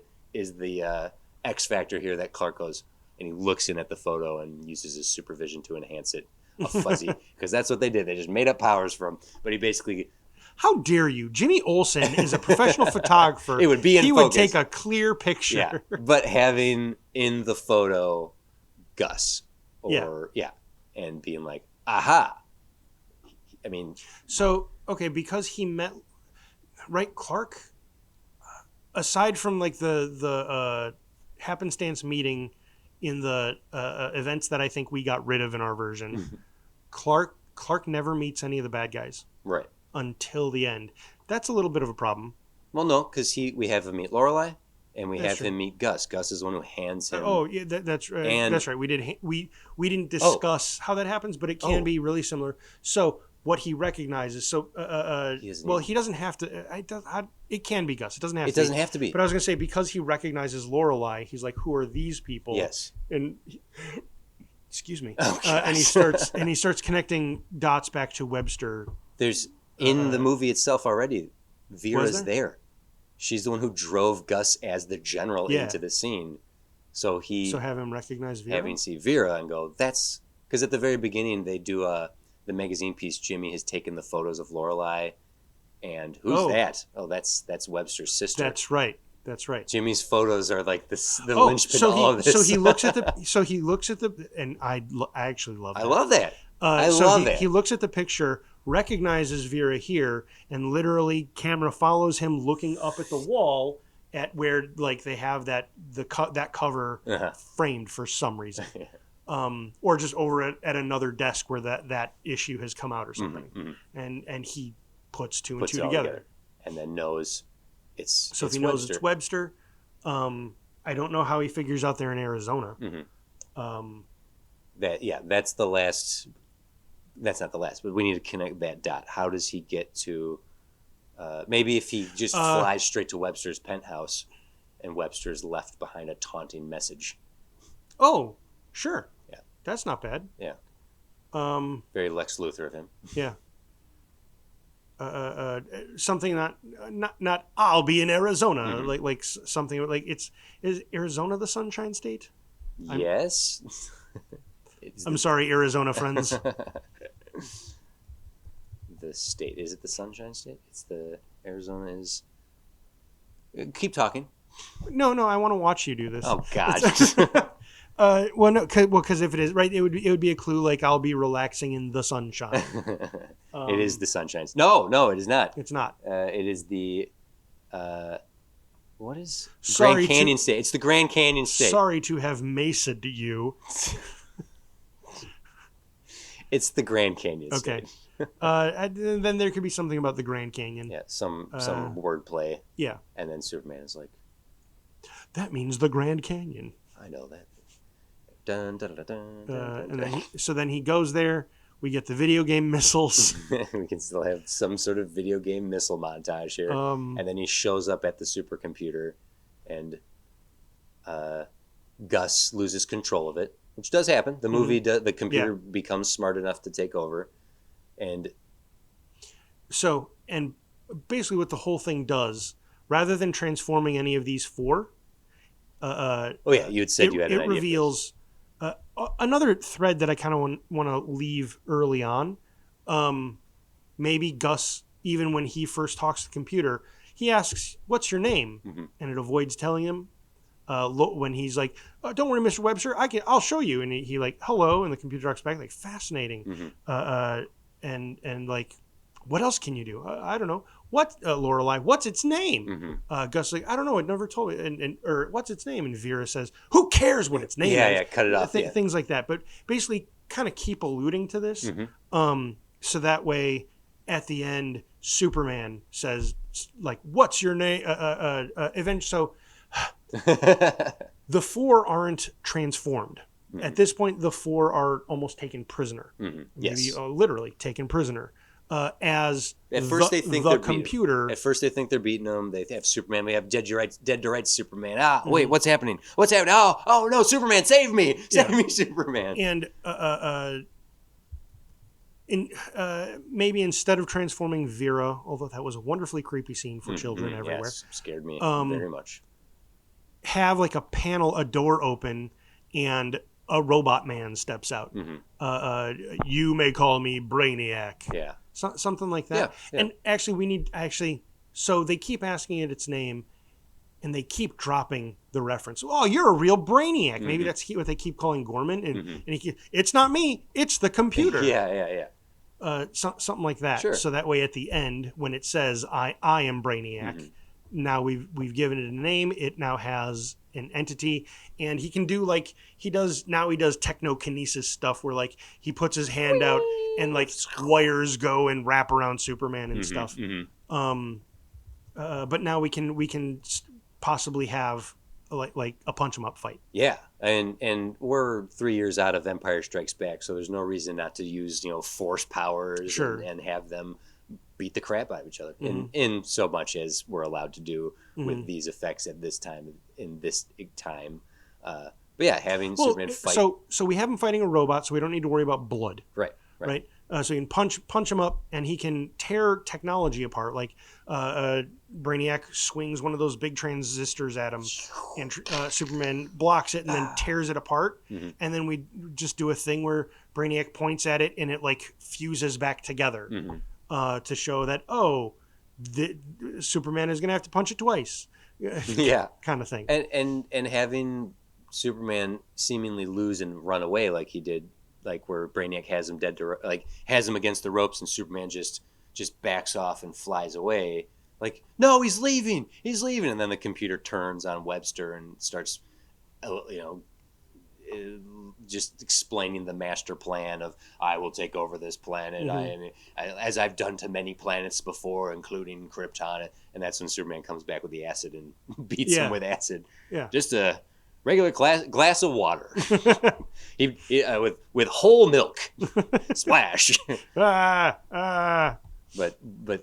S1: X factor here that Clark goes and he looks in at the photo and uses his supervision to enhance it a fuzzy because that's what they did. They just made up powers for him. But he basically.
S2: How dare you? Jimmy Olsen is a professional photographer.
S1: It would be in
S2: He
S1: focus.
S2: would take a clear picture.
S1: Yeah, but having in the photo Gus and being like, aha. I mean,
S2: so okay, because he met Clark. Aside from like the happenstance meeting in the events that I think we got rid of in our version, Clark never meets any of the bad guys.
S1: Right.
S2: Until the end. That's a little bit of a problem.
S1: Well, no, because we have him meet Lorelai, and we have
S2: true.
S1: him meet Gus. Gus is the one who hands him.
S2: Oh, yeah, that's right.
S1: And-
S2: that's right. We didn't discuss how that happens, but it can be really similar. So what he recognizes. So he doesn't have to. It can be Gus. It doesn't have.
S1: It doesn't have to be.
S2: But I was gonna say because he recognizes Lorelai, he's like, "Who are these people?"
S1: Yes.
S2: And excuse me.
S1: Oh,
S2: and he starts connecting dots back to Webster.
S1: There's in the movie itself already. Vera's there. She's the one who drove Gus as the general into the scene. So
S2: have him recognize Vera.
S1: Having see Vera and go, that's because at the very beginning they do the magazine piece. Jimmy has taken the photos of Lorelai, and who's that? Oh, that's Webster's sister.
S2: That's right.
S1: Jimmy's photos are like the linchpin to all of this.
S2: So he looks at the and I actually love that.
S1: I love that. I love that.
S2: He looks at the picture, recognizes Vera here, and literally camera follows him looking up at the wall at where like they have that cover framed for some reason. Or just over at another desk where that issue has come out or something. Mm-hmm. And he puts two and two together.
S1: And then knows it's
S2: so if he knows it's Webster. I don't know how he figures out they're in Arizona.
S1: Mm-hmm. That's the last. That's not the last, but we need to connect that dot. How does he get to? Maybe if he just flies straight to Webster's penthouse, and Webster's left behind a taunting message.
S2: Oh, sure.
S1: Yeah,
S2: that's not bad.
S1: Yeah. Very Lex Luthor of him.
S2: Yeah. Something not I'll be in Arizona, mm-hmm. like something like is Arizona the Sunshine State?
S1: Yes.
S2: I'm sorry, Arizona friends.
S1: The state. Is it the Sunshine State? It's the Arizona is. Keep talking.
S2: No, I want to watch you do this.
S1: Oh God.
S2: Because if it is right, it would be a clue like I'll be relaxing in the sunshine.
S1: It is the Sunshine. No, it is not.
S2: It's not.
S1: It is the. What is
S2: Grand
S1: Canyon State? It's the Grand Canyon State.
S2: Sorry to have maced you.
S1: It's the Grand Canyon State.
S2: Okay. Then there could be something about the Grand Canyon.
S1: Yeah, some wordplay.
S2: Yeah.
S1: And then Superman is like,
S2: that means the Grand Canyon.
S1: I know that. Dun, dun, dun, dun, dun,
S2: and then he goes there. We get the video game missiles.
S1: We can still have some sort of video game missile montage here. And then he shows up at the supercomputer, and Gus loses control of it, which does happen. The movie, the computer becomes smart enough to take over, and
S2: basically what the whole thing does, rather than transforming any of these four,
S1: you had said you had an idea.
S2: It reveals another thread that I kind of want to leave early on. Maybe Gus, even when he first talks to the computer, he asks, "What's your name?" Mm-hmm. And it avoids telling him. When he's like, "Don't worry, Mr. Webster, I'll show you," and he like, "Hello," and the computer talks back like, "Fascinating," mm-hmm. and like, "What else can you do?" I don't know. What Lorelai? What's its name? Mm-hmm. Gus like, "I don't know. It never told me." Or what's its name? And Vera says, "Who cares what its name is?"
S1: Yeah, cut it off.
S2: Things like that. But basically, kind of keep alluding to this, so that way, at the end, Superman says, "Like, what's your name?" So. The four aren't transformed. Mm-hmm. At this point, the four are almost taken prisoner. Mm-hmm.
S1: Yes.
S2: Maybe, literally taken prisoner. As
S1: at first they think
S2: the
S1: they're
S2: computer.
S1: At first they think they're beating them. They have Superman. We have dead to rights Superman. Wait, what's happening? What's happening? Oh no, Superman, save me! Save me, Superman!
S2: And maybe instead of transforming Vera, although that was a wonderfully creepy scene for children everywhere,
S1: Yes, scared me very much.
S2: have like a panel, a door open, and a robot man steps out. You may call me Brainiac.
S1: Yeah.
S2: Something like that.
S1: Yeah.
S2: And actually, so they keep asking it its name, and they keep dropping the reference. Oh, you're a real Brainiac. Maybe that's what they keep calling Gorman. And it's not me, it's the computer.
S1: Yeah.
S2: Something like that.
S1: Sure.
S2: So that way at the end, when it says, I am Brainiac, now we've given it a name. It now has an entity, and he can do like he does technokinesis stuff where like he puts his hand out and like wires go and wrap around Superman and stuff. But now we can possibly have like a punch 'em up fight.
S1: Yeah, and we're 3 years out of Empire Strikes Back, so there's no reason not to use force powers and have them beat the crap out of each other in so much as we're allowed to do with these effects at this time in this time. But yeah, having Superman fight.
S2: So we have him fighting a robot, so we don't need to worry about blood. Right. So he can punch him up, and he can tear technology apart. Like Brainiac swings one of those big transistors at him, and Superman blocks it and then tears it apart. And then we just do a thing where Brainiac points at it, and it like fuses back together to show that Superman is going to have to punch it twice.
S1: Yeah,
S2: kind of thing.
S1: And having Superman seemingly lose and run away like he did. Like where Brainiac has him has him against the ropes, and Superman just backs off and flies away. Like, no, he's leaving, and then the computer turns on Webster and starts, just explaining the master plan of I will take over this planet, as I've done to many planets before, including Krypton, and that's when Superman comes back with the acid and beats him with acid. Yeah, just a regular glass of water. he with whole milk. Splash. But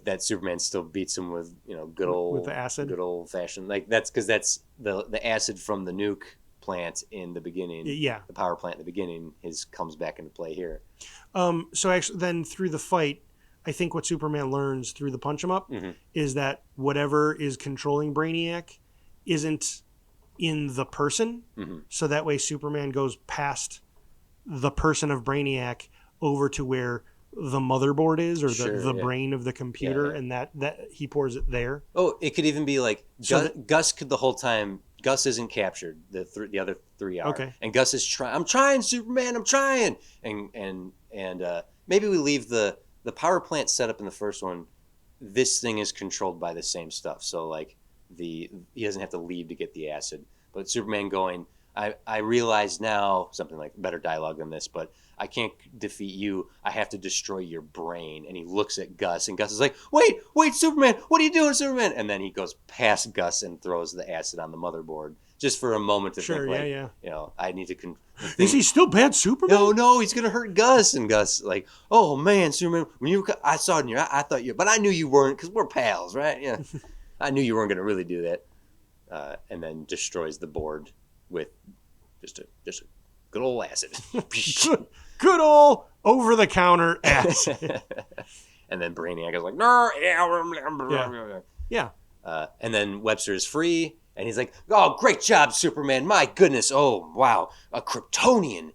S1: that Superman still beats him with good old fashioned, like that's because that's the acid from the nuke plant in the beginning. Yeah, the power plant in the beginning comes back into play here.
S2: So actually, then through the fight, I think what Superman learns through the punch 'em up is that whatever is controlling Brainiac isn't in the person, so that way Superman goes past the person of Brainiac over to where the motherboard is, or the brain of the computer, and that he pours it there.
S1: Oh, it could even be like Gus could the whole time. Gus isn't captured. The other three are. Okay. And Gus is trying. I'm trying, Superman. I'm trying. And maybe we leave the power plant set up in the first one. This thing is controlled by the same stuff. So like he doesn't have to leave to get the acid. But Superman going, I realize now, something like better dialogue than this, but I can't defeat you. I have to destroy your brain. And he looks at Gus, and Gus is like, wait, Superman, what are you doing, Superman? And then he goes past Gus and throws the acid on the motherboard, just for a moment to think, like, I need to.
S2: Is he still bad, Superman?
S1: No, he's gonna hurt Gus. And Gus like, oh man, Superman, I saw it in your eye, I thought but I knew you weren't, because we're pals, right? Yeah, I knew you weren't gonna really do that. And then destroys the board with just a good old acid.
S2: good old over-the-counter acid.
S1: And then Brainiac is like, no, yeah. And then Webster is free, and he's like, oh, great job, Superman. My goodness. Oh, wow. A Kryptonian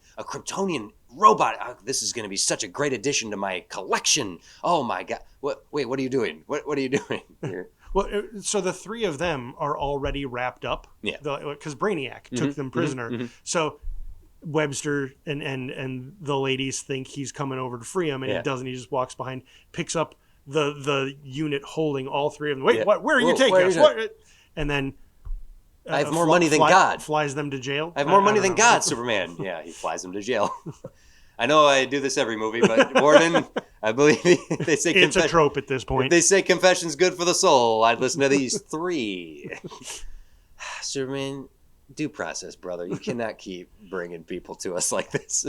S1: robot. This is going to be such a great addition to my collection. Oh, my God. What are you doing? What are you doing here?
S2: Well, so the three of them are already wrapped up. Yeah. Because Brainiac took them prisoner. So Webster and the ladies think he's coming over to free him, and he doesn't. He just walks behind, picks up the unit holding all three of them. Wait, where are you taking us? And then
S1: I have more money than God.
S2: Flies them to jail.
S1: I have more money than God, Superman. Yeah, he flies them to jail. I know I do this every movie, but Warden, I believe they say
S2: it's a trope at this point.
S1: If they say confession's good for the soul, I'd listen to these three. Superman, due process, brother. You cannot keep bringing people to us like this.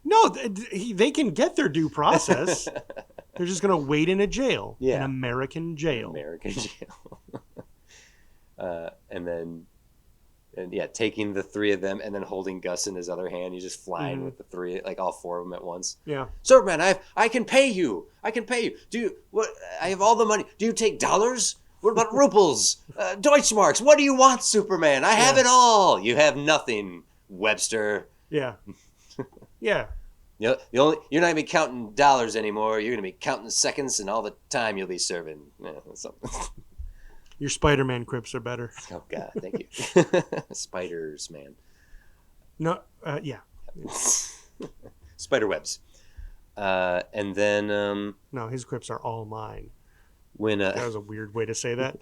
S2: No, they can get their due process. They're just going to wait in a jail, an American jail.
S1: And And yeah, taking the three of them and then holding Gus in his other hand. He's just flying with the three, like all four of them at once.
S2: Yeah.
S1: Superman, I can pay you. I can pay you. Do you, what? I have all the money. Do you take dollars? What about rubles? Deutschmarks? What do you want, Superman? I have it all. You have nothing, Webster.
S2: Yeah. Yeah.
S1: You know, you're not gonna be counting dollars anymore. You're gonna be counting seconds and all the time you'll be serving. Yeah,
S2: Your Spider-Man quips are better.
S1: Oh God, thank you. Spiders, man.
S2: No, yeah.
S1: Spider webs. And then
S2: No, his quips are all mine.
S1: when
S2: That was a weird way to say that.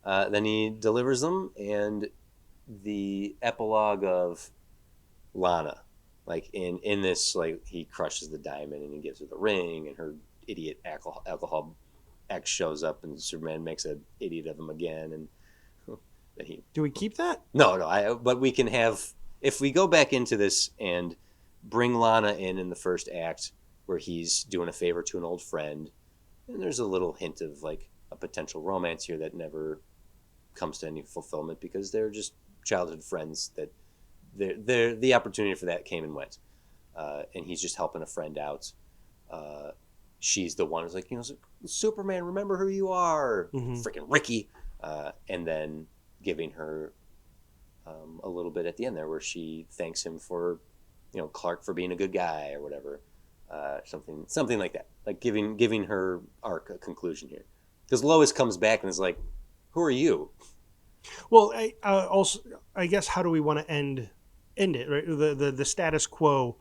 S1: then he delivers them, and the epilogue of Lana, like in this, like he crushes the diamond and he gives her the ring, and her idiot alcohol ex shows up, and Superman makes an idiot of him again, and then he.
S2: Do we keep that?
S1: No. But we can have, if we go back into this and bring Lana in the first act, where he's doing a favor to an old friend, and there's a little hint of like a potential romance here that never comes to any fulfillment because they're just childhood friends that they're the opportunity for that came and went, and he's just helping a friend out. She's the one who's like, Superman, remember who you are, freaking Ricky, and then giving her a little bit at the end there where she thanks him for, Clark for being a good guy or whatever, something like that, like giving her arc a conclusion here, because Lois comes back and is like, who are you?
S2: Well, I guess how do we want to end it? Right, the status quo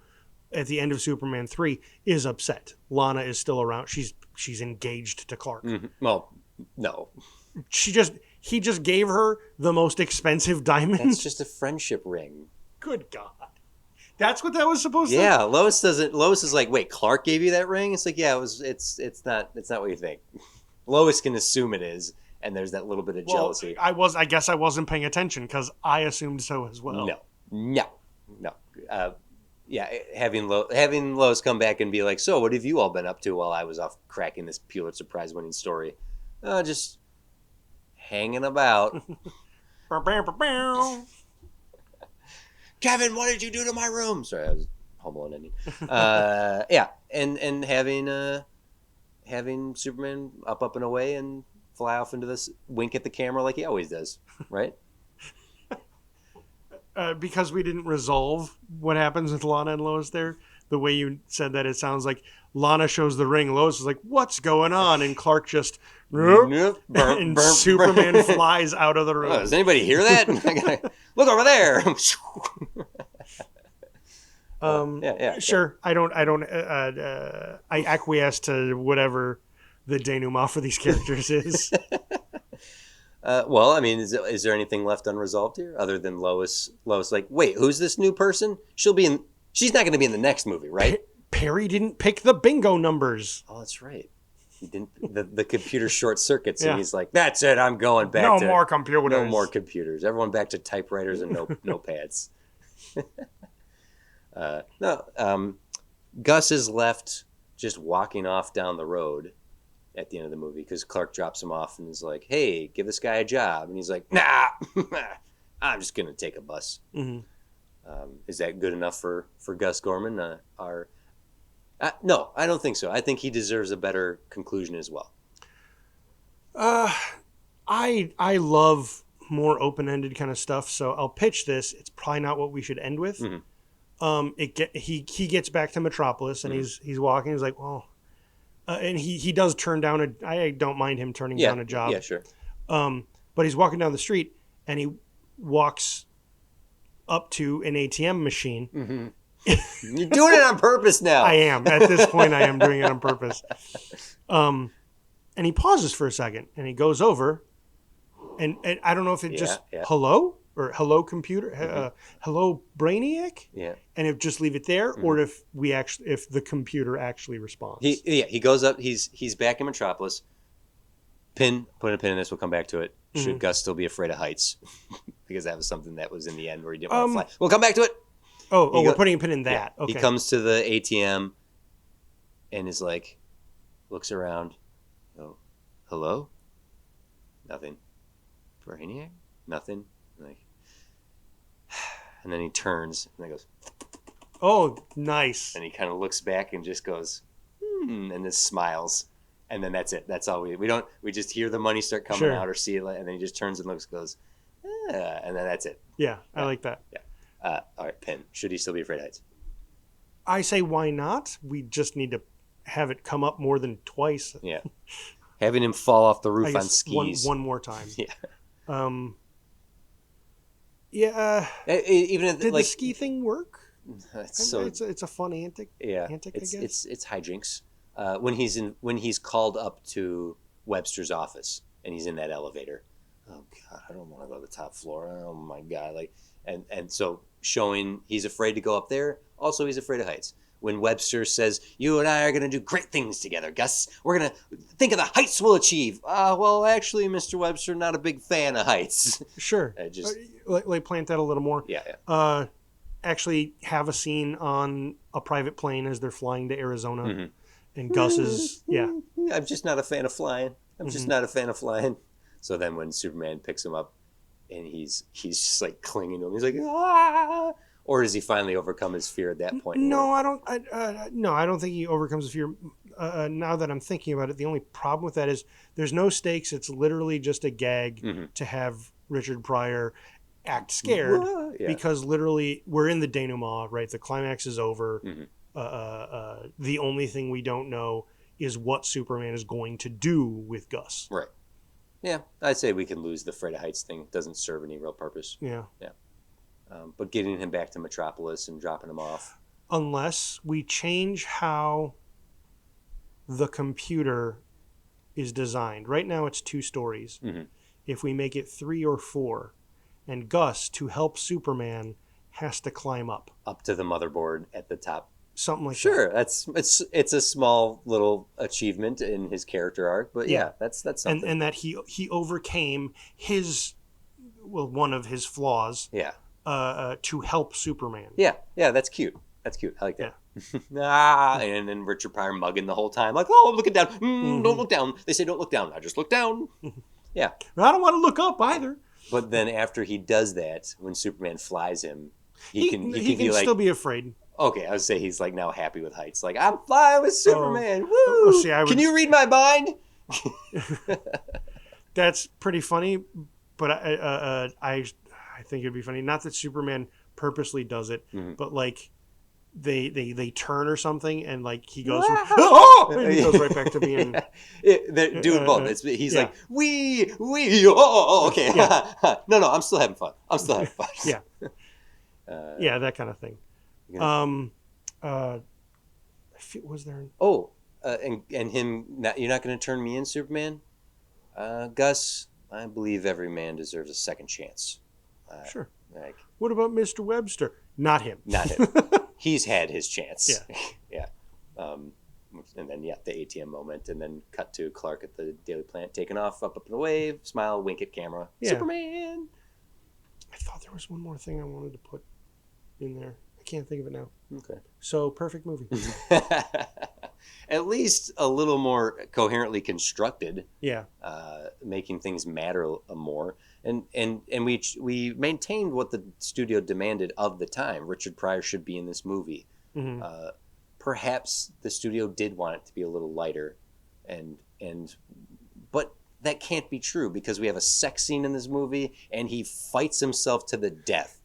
S2: at the end of Superman 3 is upset. Lana is still around. She's engaged to Clark.
S1: Mm-hmm. Well, no,
S2: he just gave her the most expensive diamond.
S1: that's just a friendship ring.
S2: Good God, that's what that was supposed to.
S1: Yeah, Lois doesn't. Lois is like, wait, Clark gave you that ring? It's like, yeah, it was. It's not what you think. Lois can assume it is, and there's that little bit of jealousy.
S2: I guess I wasn't paying attention because I assumed so as well.
S1: No. Yeah, having Lois come back and be like, so what have you all been up to while I was off cracking this Pulitzer Prize winning story? Just hanging about. Kevin, what did you do to my room? Sorry, I was Home Alone ending. Yeah, and having Superman up and away and fly off into this, wink at the camera like he always does, right?
S2: Because we didn't resolve what happens with Lana and Lois there, the way you said that, it sounds like Lana shows the ring. Lois is like, what's going on? And Clark just,
S1: Nope.
S2: and Superman flies out of the room.
S1: Oh, does anybody hear that? Look over there. Yeah.
S2: Sure. I acquiesce to whatever the denouement for these characters is.
S1: Well, I mean, is there anything left unresolved here other than Lois? Lois, like, wait, who's this new person? She's not going to be in the next movie, right?
S2: Perry didn't pick the bingo numbers.
S1: Oh, that's right. He didn't. The computer short circuits, and he's like, "That's it. I'm going back.
S2: No more computers.
S1: No more computers. Everyone back to typewriters and notepads." No. Gus is left just walking off down the road at the end of the movie because Clark drops him off and is like, "Hey, give this guy a job," and he's like, "Nah, I'm just gonna take a bus."
S2: Mm-hmm.
S1: Is that good enough for Gus Gorman? No, I don't think so. I think he deserves a better conclusion as well.
S2: I love more open-ended kind of stuff, so I'll pitch this. It's probably not what we should end with. Mm-hmm. He gets back to Metropolis and he's walking. He's like, well, and he does turn down I don't mind him turning down a job.
S1: Yeah, sure.
S2: But he's walking down the street and he walks up to an ATM machine.
S1: Mm-hmm. You're doing it on purpose now.
S2: I am. At this point, I am doing it on purpose. And he pauses for a second, and he goes over, and I don't know if it hello or hello computer, hello Brainiac, and if just leave it there, or if the computer actually responds.
S1: He goes up. He's back in Metropolis. Put a pin in this. We'll come back to it. Should Gus still be afraid of heights? Because that was something that was in the end where he didn't want to fly. We'll come back to it.
S2: We're putting a pin in that.
S1: Yeah.
S2: Okay.
S1: He comes to the ATM and is like, looks around. Oh, hello? Nothing. Brainiac? Nothing. Like, And then he turns and then goes,
S2: Oh, nice.
S1: and he kind of looks back and just goes, and just smiles. And then that's it. That's all we just hear the money start coming
S2: Sure.
S1: out or see it. And then he just turns and looks, goes, and then that's it.
S2: Yeah, I like that.
S1: Yeah. All right, Penn. Should he still be afraid of heights?
S2: I say, why not? We just need to have it come up more than twice.
S1: Yeah. Having him fall off the
S2: I
S1: roof on
S2: guess
S1: skis.
S2: one more time.
S1: Yeah.
S2: Yeah.
S1: Even if,
S2: Did
S1: like,
S2: the ski thing work?
S1: it's
S2: It's a fun antic.
S1: yeah.
S2: Antic, I guess.
S1: It's hijinks. When he's called up to Webster's office and he's in that elevator. Oh God, I don't want to go to the top floor. Oh my God, and so showing he's afraid to go up there. Also, he's afraid of heights. When Webster says, "You and I are going to do great things together, Gus. We're going to think of the heights we'll achieve." Well, actually, Mr. Webster, not a big fan of heights.
S2: Sure.
S1: Just
S2: Like plant that a little more.
S1: yeah.
S2: Actually have a scene on a private plane as they're flying to Arizona.
S1: Mm-hmm.
S2: And Gus is,
S1: I'm just not a fan of flying. I'm just not a fan of flying. So then when Superman picks him up and he's just like clinging to him, he's like, ah! Or does he finally overcome his fear at that point?
S2: No, I don't. I don't think he overcomes the fear. Now that I'm thinking about it, the only problem with that is there's no stakes. It's literally just a gag to have Richard Pryor act scared because literally we're in the denouement, right? The climax is over. The only thing we don't know is what Superman is going to do with Gus.
S1: Right. Yeah, I'd say we can lose the afraid of heights thing. It doesn't serve any real purpose.
S2: Yeah.
S1: But getting him back to Metropolis and dropping him off.
S2: Unless we change how the computer is designed. Right now it's 2 stories. If we make it 3 or 4, and Gus, to help Superman, has to climb up
S1: to the motherboard at the top.
S2: Something like that.
S1: Sure, it's a small little achievement in his character arc, but yeah, that's something.
S2: And that he overcame one of his flaws.
S1: Yeah.
S2: To help Superman.
S1: Yeah, that's cute. That's cute. I like that. And then Richard Pryor mugging the whole time, like, oh, I'm looking down. Don't look down. They say don't look down. I just look down. Yeah.
S2: I don't want to look up either.
S1: But then after he does that, when Superman flies him, he can be like,
S2: still be afraid.
S1: Okay, I would say he's like now happy with heights. Like, I'm flying with Superman. Woo! Can you read my mind?
S2: That's pretty funny, but I think it'd be funny. Not that Superman purposely does it, but like they turn or something, and like he goes, and he goes right back to being.
S1: Doing both. He's like, okay. Yeah. No, I'm still having fun.
S2: Yeah. Yeah, that kind of thing. Was there?
S1: And him. You're not going to turn me in, Superman. Gus, I believe every man deserves a second chance.
S2: Sure.
S1: Like,
S2: what about Mr. Webster? Not him.
S1: He's had his chance.
S2: Yeah.
S1: Yeah. And then the ATM moment, and then cut to Clark at the Daily Planet, taking off up and away, smile, wink at camera.
S2: Yeah.
S1: Superman.
S2: I thought there was one more thing I wanted to put in there. I can't think of it now.
S1: Okay.
S2: So perfect movie.
S1: At least a little more coherently constructed.
S2: Yeah.
S1: Making things matter more. And we maintained what the studio demanded of the time. Richard Pryor should be in this movie. Perhaps the studio did want it to be a little lighter, but that can't be true because we have a sex scene in this movie and he fights himself to the death.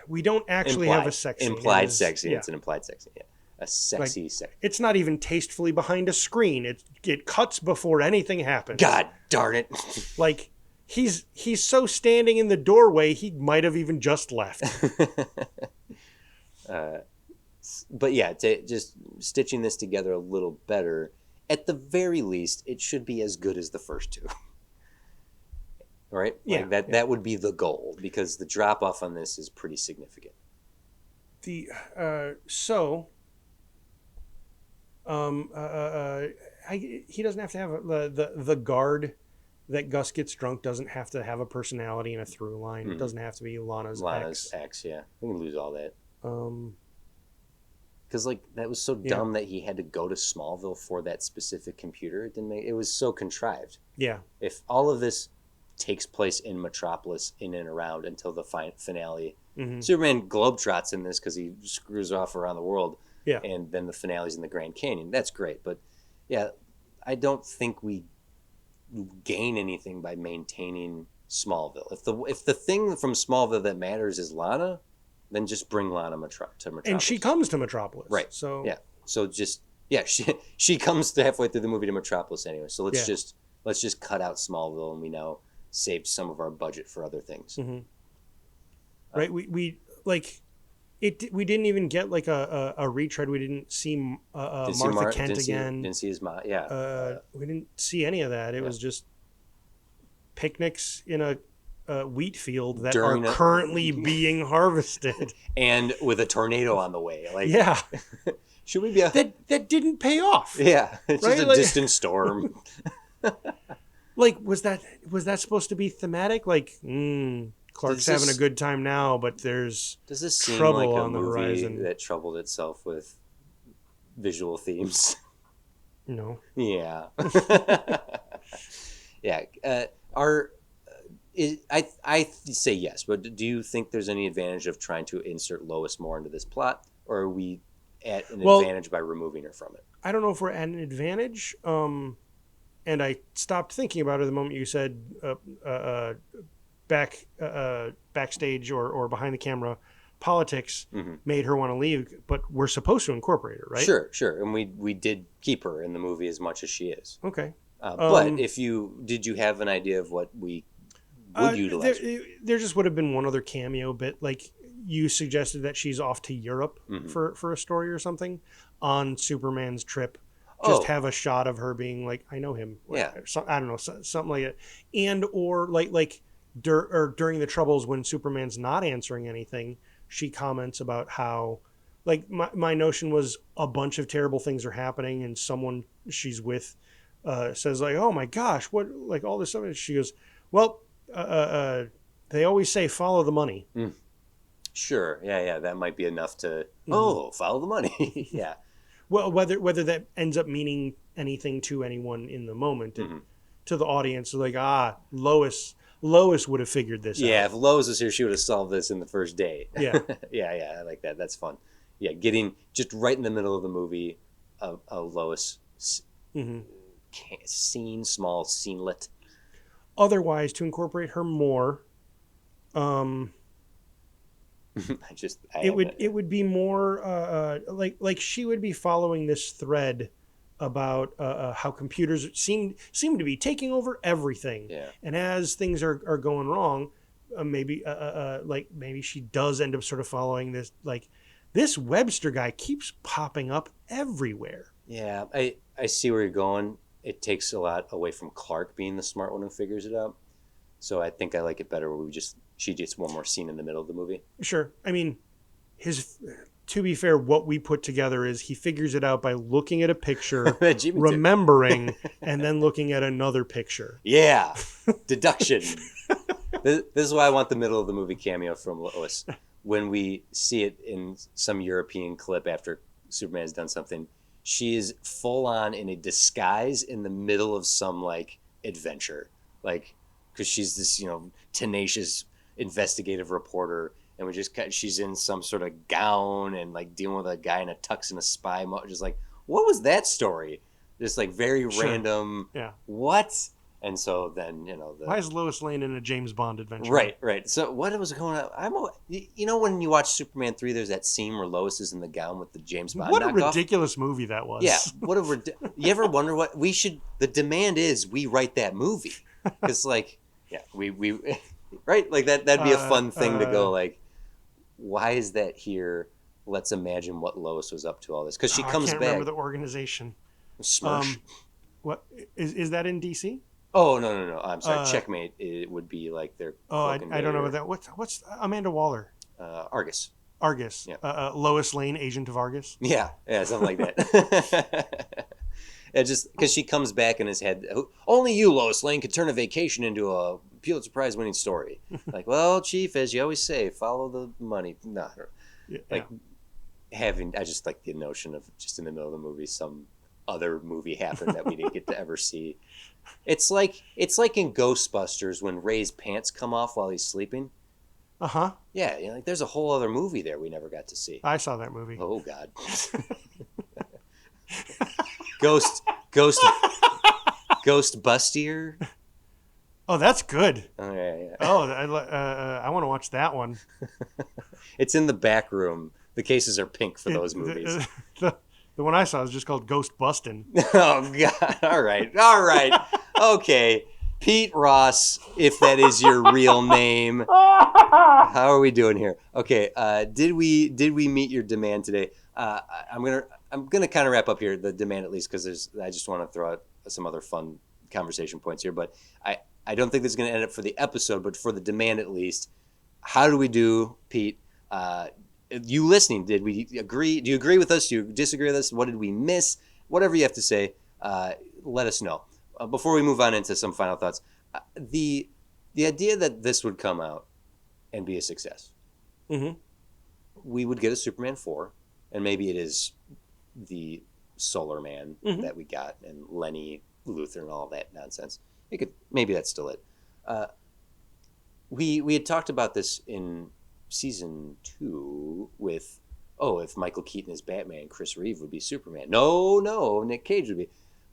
S2: We don't actually have a sex scene.
S1: Implied sex scene. Yeah. It's an implied sex scene. Yeah. A sexy sex.
S2: It's not even tastefully behind a screen. It cuts before anything happens.
S1: God darn it!
S2: Like he's so standing in the doorway, he might have even just left.
S1: But yeah, just stitching this together a little better. At the very least, it should be as good as the first 2. Right?
S2: Yeah.
S1: Like that would be the goal because the drop off on this is pretty significant.
S2: He doesn't have to have the guard that Gus gets drunk doesn't have to have a personality and a through line. It doesn't have to be Lana's
S1: ex. Yeah, we can lose all that.
S2: Because
S1: like that was so dumb that he had to go to Smallville for that specific computer. It was so contrived.
S2: Yeah.
S1: If all of this takes place in Metropolis, in and around until the finale.
S2: Mm-hmm.
S1: Superman globetrots in this because he screws off around the world.
S2: Yeah.
S1: And then the finale's in the Grand Canyon. That's great. But yeah, I don't think we gain anything by maintaining Smallville. If the thing from Smallville that matters is Lana, then just bring Lana to Metropolis.
S2: And she comes to Metropolis.
S1: Right.
S2: So
S1: yeah. So just she comes to halfway through the movie to Metropolis anyway. So let's just cut out Smallville, and we now saved some of our budget for other things.
S2: Mm-hmm. Right. We like it. We didn't even get like a retread. We didn't see Martha Kent again.
S1: Didn't see his mom. Yeah.
S2: We didn't see any of that. It was just picnics in a wheat field that are currently being harvested,
S1: and with a tornado on the way. Like,
S2: yeah,
S1: should we be
S2: that didn't pay off?
S1: Yeah, it's
S2: right?
S1: just a distant storm.
S2: Like, was that supposed to be thematic? Like, Clark's having a good time now, but there's trouble like on the horizon.
S1: That troubled itself with visual themes.
S2: No.
S1: Yeah. Yeah. I say yes, but do you think there's any advantage of trying to insert Lois more into this plot, or are we at an advantage by removing her from it?
S2: I don't know if we're at an advantage. And I stopped thinking about it the moment you said backstage or behind the camera politics made her want to leave, but we're supposed to incorporate her, right?
S1: Sure. And we did keep her in the movie as much as she is.
S2: Okay.
S1: But did you have an idea of what we would utilize?
S2: There just would have been one other cameo bit. Like you suggested that she's off to Europe for a story or something on Superman's trip. Just have a shot of her being like, I know him.
S1: Yeah.
S2: I don't know, something like that. And or like during the Troubles when Superman's not answering anything, she comments about how, like, my notion was a bunch of terrible things are happening and someone she's with says like, oh my gosh, what, like all this stuff. And she goes, well, they always say follow the money.
S1: Sure. Yeah. That might be enough to, follow the money. Yeah.
S2: Well, whether that ends up meaning anything to anyone in the moment, to the audience, like, Lois would have figured this out.
S1: Yeah, if Lois was here, she would have solved this in the first day.
S2: Yeah.
S1: yeah, I like that. That's fun. Yeah, getting just right in the middle of the movie, a Lois small scenelet.
S2: Otherwise, to incorporate her more, it would be more like she would be following this thread about how computers seem to be taking over everything.
S1: Yeah.
S2: And as things are going wrong, maybe she does end up sort of following this, like, this Webster guy keeps popping up everywhere.
S1: Yeah, I see where you're going. It takes a lot away from Clark being the smart one who figures it out. So I think I like it better where she gets one more scene in the middle of the movie.
S2: Sure. I mean, to be fair, what we put together is he figures it out by looking at a picture, remembering, and then looking at another picture.
S1: Yeah. Deduction. This is why I want the middle of the movie cameo from Lois. When we see it in some European clip after Superman has done something, she is full on in a disguise in the middle of some, like, adventure. Like, because she's this, tenacious investigative reporter, and she's in some sort of gown and, like, dealing with a guy in a tux and a spy mode. Just like, what was that story? Just, like, very random.
S2: Yeah.
S1: What? And so then,
S2: why is Lois Lane in a James Bond adventure?
S1: Right. So what was going on? When you watch Superman 3, there's that scene where Lois is in the gown with the James Bond
S2: What
S1: knockoff.
S2: a ridiculous movie that was.
S1: Yeah. You ever wonder what we should, the demand is we write that movie. It's like, yeah, we right? Like that'd be a fun thing to go, like, why is that here? Let's imagine what Lois was up to all this. Because she comes back. I can't
S2: remember the organization.
S1: Smirch.
S2: What is that in DC?
S1: Oh, no. I'm sorry. Checkmate. It would be like their.
S2: Oh, I don't know what that. What's Amanda Waller?
S1: Argus.
S2: Yeah. Lois Lane, agent of Argus.
S1: Yeah, something like that. It's just because she comes back in his head. Only you, Lois Lane, could turn a vacation into a Pulitzer Prize winning story. Like, well, Chief, as you always say, follow the money. I just like the notion of just in the middle of the movie, some other movie happened that we didn't get to ever see. It's like in Ghostbusters when Ray's pants come off while he's sleeping.
S2: Uh-huh.
S1: Yeah, like there's a whole other movie there we never got to see.
S2: I saw that movie.
S1: Oh God. Ghost Bustier.
S2: Oh, that's good.
S1: Oh yeah.
S2: Oh, I want to watch that one.
S1: It's in the back room. The cases are pink for those movies.
S2: The one I saw was just called Ghost Bustin'.
S1: Oh God! All right. Okay, Pete Ross, if that is your real name. How are we doing here? Okay, did we meet your demand today? I'm gonna kind of wrap up here the demand at least because I just want to throw out some other fun conversation points here, but I don't think this is gonna end up for the episode, but for the demand at least. How do we do, Pete? You listening, did we agree? Do you agree with us? Do you disagree with us? What did we miss? Whatever you have to say, let us know. Before we move on into some final thoughts, the idea that this would come out and be a success, we would get a Superman 4, and maybe it is the Solar Man that we got, and Lenny Luthor and all that nonsense. Maybe that's still it. We had talked about this in season 2 with, if Michael Keaton is Batman, Chris Reeve would be Superman. No, Nick Cage would be.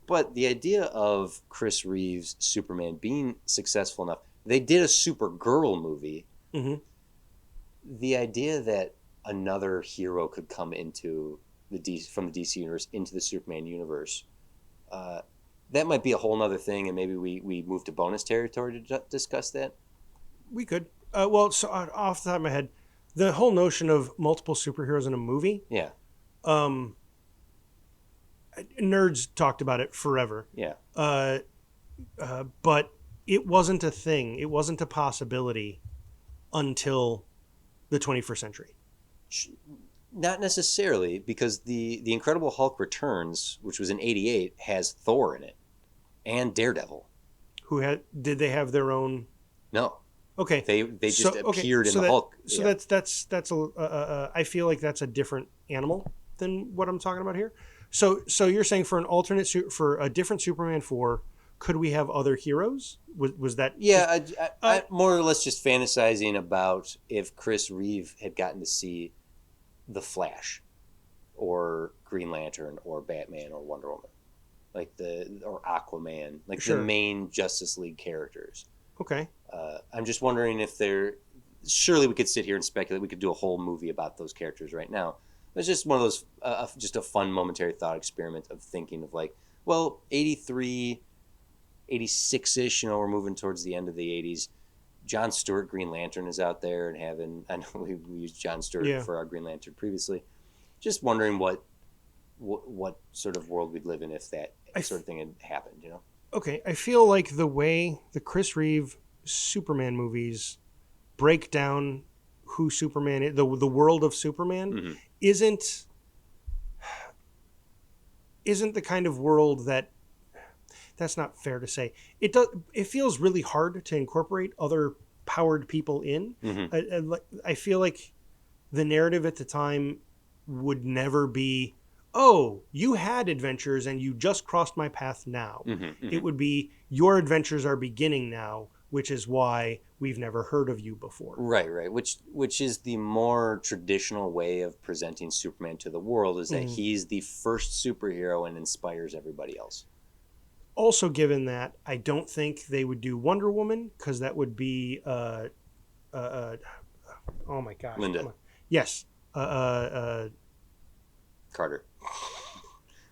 S1: But the idea of Chris Reeve's Superman being successful enough, they did a Supergirl movie. The idea that another hero could come into from the DC universe into the Superman universe, that might be a whole other thing, and maybe we move to bonus territory to discuss that. We could.
S2: So off the top of my head, the whole notion of multiple superheroes in a movie.
S1: Yeah.
S2: Nerds talked about it forever.
S1: Yeah.
S2: But it wasn't a thing. It wasn't a possibility until the 21st century.
S1: Not necessarily, because the Incredible Hulk Returns, which was in '88, has Thor in it and Daredevil.
S2: Did they have their own?
S1: No.
S2: Okay.
S1: They just appeared in the Hulk.
S2: So that's I feel like that's a different animal than what I'm talking about here. So you're saying for an alternate for a different Superman 4, could we have other heroes? Was that?
S1: Yeah, I more or less just fantasizing about if Chris Reeve had gotten to see the Flash, or Green Lantern, or Batman, or Wonder Woman, or Aquaman, the main Justice League characters.
S2: Okay.
S1: I'm just wondering if surely we could sit here and speculate. We could do a whole movie about those characters right now. It's just one of those, just a fun momentary thought experiment of thinking of 83, 86-ish, we're moving towards the end of the 80s. John Stewart, Green Lantern, is out there and I know we used John Stewart for our Green Lantern previously. Just wondering what sort of world we'd live in if that sort of thing had happened,
S2: Okay, I feel like the way the Chris Reeve Superman movies break down who Superman is, the world of Superman, isn't the kind of world that's not fair to say. It feels really hard to incorporate other powered people in. I feel like the narrative at the time would never be, oh, you had adventures and you just crossed my path now. It would be, your adventures are beginning now, which is why we've never heard of you before.
S1: Right. Which is the more traditional way of presenting Superman to the world, is that he's the first superhero and inspires everybody else.
S2: Also, given that, I don't think they would do Wonder Woman, because that would be, oh my gosh.
S1: Linda.
S2: Yes.
S1: Carter.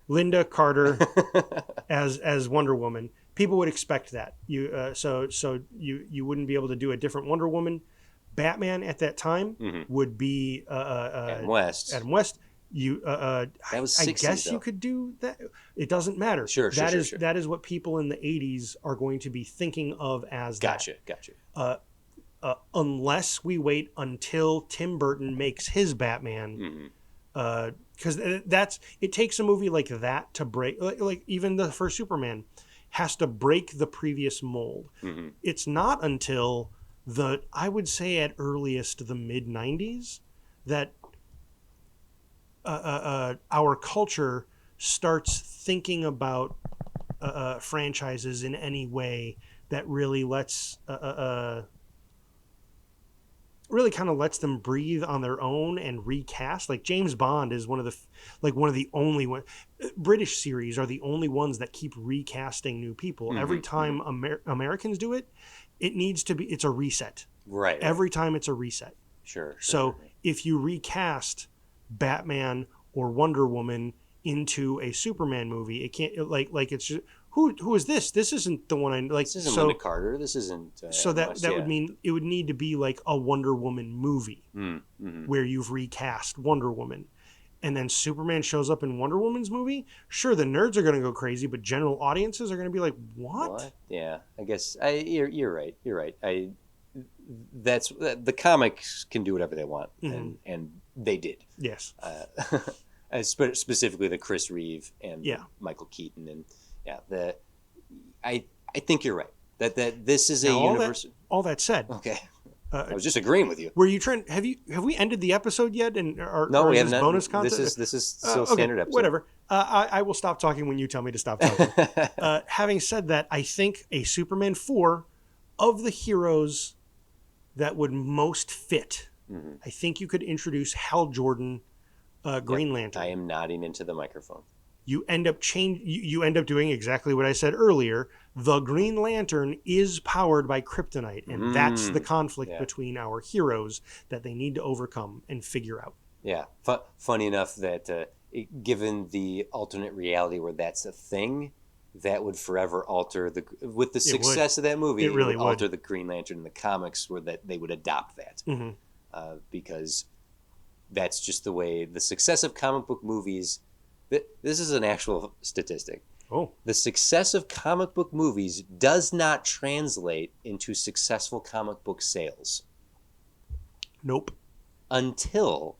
S2: Linda Carter as Wonder Woman. People would expect that. So you wouldn't be able to do a different Wonder Woman. Batman at that time would be
S1: Adam West.
S2: Adam West.
S1: That was 60s,
S2: I guess
S1: though.
S2: You could do that. It doesn't matter.
S1: Sure.
S2: That is what people in the 80s are going to be thinking of as
S1: Gotcha.
S2: Unless we wait until Tim Burton makes his Batman, because it takes a movie like that to break. Like even the first Superman has to break the previous mold. It's not until I would say at earliest the mid 90s that our culture starts thinking about franchises in any way that really really kind of lets them breathe on their own and recast. Like James Bond is one of the only one. British series are the only ones that keep recasting new people. Mm-hmm. Every time Americans do it, it's a reset.
S1: Right.
S2: Every time it's a reset.
S1: Sure.
S2: So if you recast Batman or Wonder Woman into a Superman movie, it can't like it's just, who is this? This isn't the one I like.
S1: This isn't Linda Carter. This isn't.
S2: So that would mean it would need to be like a Wonder Woman movie where you've recast Wonder Woman, and then Superman shows up in Wonder Woman's movie. Sure, the nerds are going to go crazy, but general audiences are going to be like, "What?"
S1: Yeah, I guess you're right. You're right. That's the comics can do whatever they want, and they did.
S2: Yes.
S1: Specifically the Chris Reeve and Michael Keaton and. Yeah, I think you're right. That this is a universe.
S2: All that said,
S1: okay, I was just agreeing with you.
S2: Were you trying? Have we ended the episode yet?
S1: No, we haven't. Bonus content. This is still standard episode.
S2: Whatever. I will stop talking when you tell me to stop talking. Having said that, I think a Superman 4 of the heroes that would most fit. Mm-hmm. I think you could introduce Hal Jordan, Green Lantern.
S1: I am nodding into the microphone.
S2: You end up doing exactly what I said earlier. The Green Lantern is powered by kryptonite, and that's the conflict between our heroes that they need to overcome and figure out.
S1: Yeah, funny enough that given the alternate reality where that's a thing, that would forever alter with the success of that movie.
S2: It really
S1: would alter the Green Lantern in the comics, where that they would adopt that because that's just the way the success of comic book movies. This is an actual statistic.
S2: Oh.
S1: The success of comic book movies does not translate into successful comic book sales.
S2: Nope.
S1: Until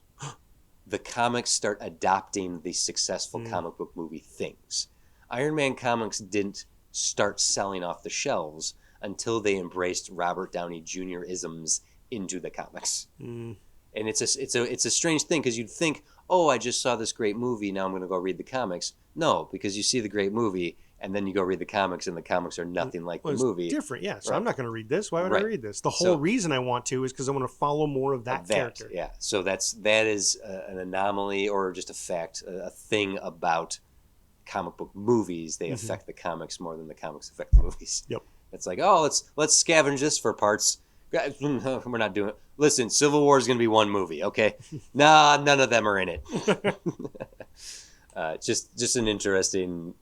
S1: the comics start adopting the successful comic book movie things. Iron Man comics didn't start selling off the shelves until they embraced Robert Downey Jr. isms into the comics. And it's a strange thing because you'd think, oh, I just saw this great movie, now I'm going to go read the comics. No, because you see the great movie, and then you go read the comics, and the comics are nothing like the movie.
S2: Different, yeah. So I'm not going to read this. Why would I read this? The whole reason I want to is because I want to follow more of that character.
S1: Yeah, so that is an anomaly or just a fact, a thing about comic book movies. They affect the comics more than the comics affect the movies.
S2: Yep.
S1: It's like, oh, let's scavenge this for parts. We're not doing it. Listen, Civil War is going to be one movie, okay? Nah, none of them are in it. Just an interesting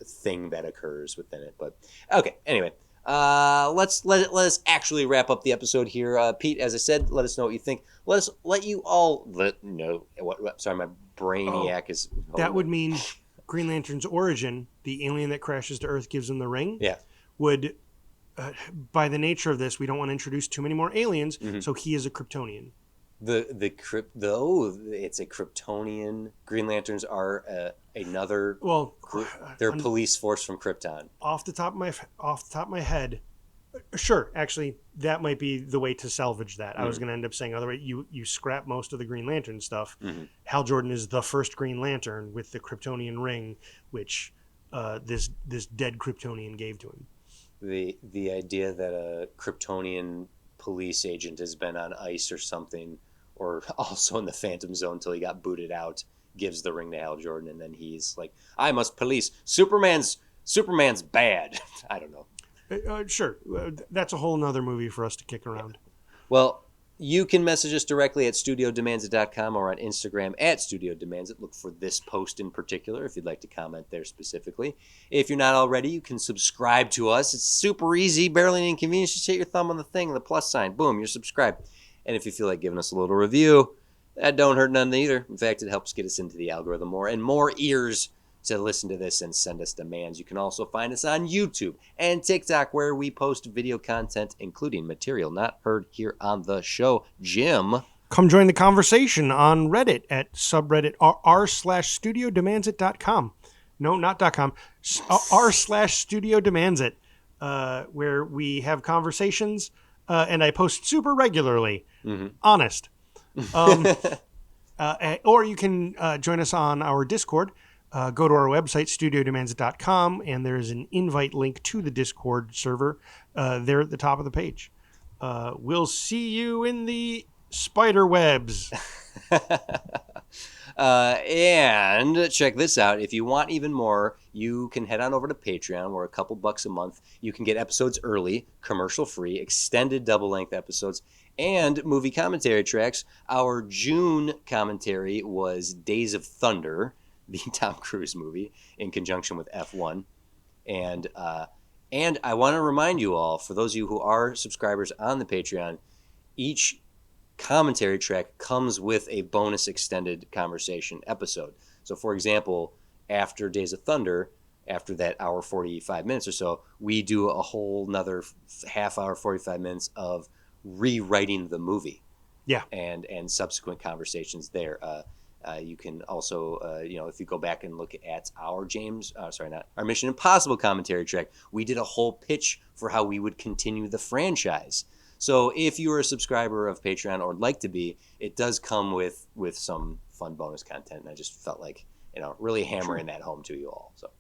S1: thing that occurs within it. But okay, anyway, let us actually wrap up the episode here. Pete, as I said, let us know what you think. Let you all know what. Sorry, my brainiac is.
S2: That would mean Green Lantern's origin, the alien that crashes to Earth gives him the ring.
S1: Yeah.
S2: Would. By the nature of this, we don't want to introduce too many more aliens, so he is a Kryptonian.
S1: It's a Kryptonian. Green Lanterns are another.
S2: Well,
S1: they're a police force from Krypton.
S2: Off the top of my head, sure. Actually, that might be the way to salvage that. I was going to end up saying otherwise. You scrap most of the Green Lantern stuff. Hal Jordan is the first Green Lantern with the Kryptonian ring, which this dead Kryptonian gave to him.
S1: The idea that a Kryptonian police agent has been on ice or something, or also in the Phantom Zone until he got booted out, gives the ring to Hal Jordan, and then he's like, I must police. Superman's bad. I don't know.
S2: Sure. That's a whole nother movie for us to kick around.
S1: Well, you can message us directly at studiodemandsit.com or on Instagram at studiodemandsit. Look for this post in particular if you'd like to comment there specifically. If you're not already, you can subscribe to us. It's super easy, barely an inconvenience. Just hit your thumb on the thing, the plus sign. Boom, you're subscribed. And if you feel like giving us a little review, that don't hurt none either. In fact, it helps get us into the algorithm more and more ears to listen to this and send us demands. You can also find us on YouTube and TikTok, where we post video content, including material not heard here on the show. Jim,
S2: come join the conversation on Reddit at subreddit r/studiodemandsit.com. No, not .com. r/studiodemandsit, where we have conversations, and I post super regularly. Honest. Or you can join us on our Discord. go to our website, studiodemands.com, and there's an invite link to the Discord server there at the top of the page. We'll see you in the spider webs.
S1: And check this out. If you want even more, you can head on over to Patreon. We're a couple bucks a month. You can get episodes early, commercial-free, extended double-length episodes, and movie commentary tracks. Our June commentary was Days of Thunder, the Tom Cruise movie, in conjunction with F1. And I want to remind you all, for those of you who are subscribers on the Patreon, each commentary track comes with a bonus extended conversation episode. So, for example, after Days of Thunder, after that hour 45 minutes or so, we do a whole nother half hour 45 minutes of rewriting the movie.
S2: Yeah.
S1: And subsequent conversations there. You can also, if you go back and look at our our Mission Impossible commentary track, we did a whole pitch for how we would continue the franchise. So if you are a subscriber of Patreon or would like to be, it does come with some fun bonus content. And I just felt like, really hammering that home to you all. So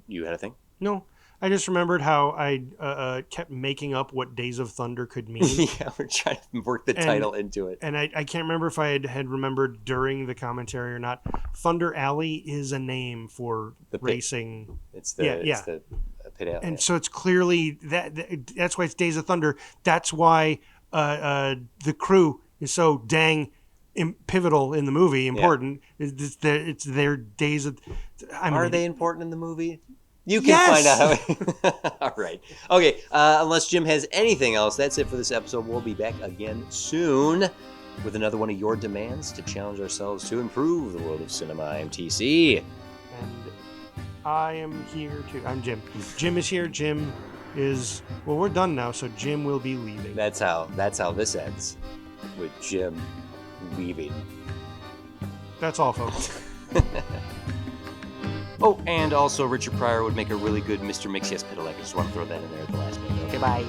S1: you had a thing?
S2: No, I just remembered how I kept making up what Days of Thunder could mean.
S1: Yeah, we're trying to work the title into it.
S2: And I can't remember if I had remembered during the commentary or not. Thunder Alley is a name for the racing.
S1: It's the pit alley.
S2: And so it's clearly that's why it's Days of Thunder. That's why the crew is so dang pivotal in the movie, important. Yeah. It's their days of...
S1: Are they important in the movie? You can find out how... All right. Okay, unless Jim has anything else, that's it for this episode. We'll be back again soon with another one of your demands to challenge ourselves to improve the world of cinema. I'm TC.
S2: And I am here too. I'm Jim. Jim is here. Jim is... Well, we're done now, so Jim will be leaving.
S1: That's how this ends, with Jim leaving.
S2: That's all, folks.
S1: Oh, and also Richard Pryor would make a really good Mr. Mix Yes Pidalek. I just want to throw that in there at the last minute. Okay, bye.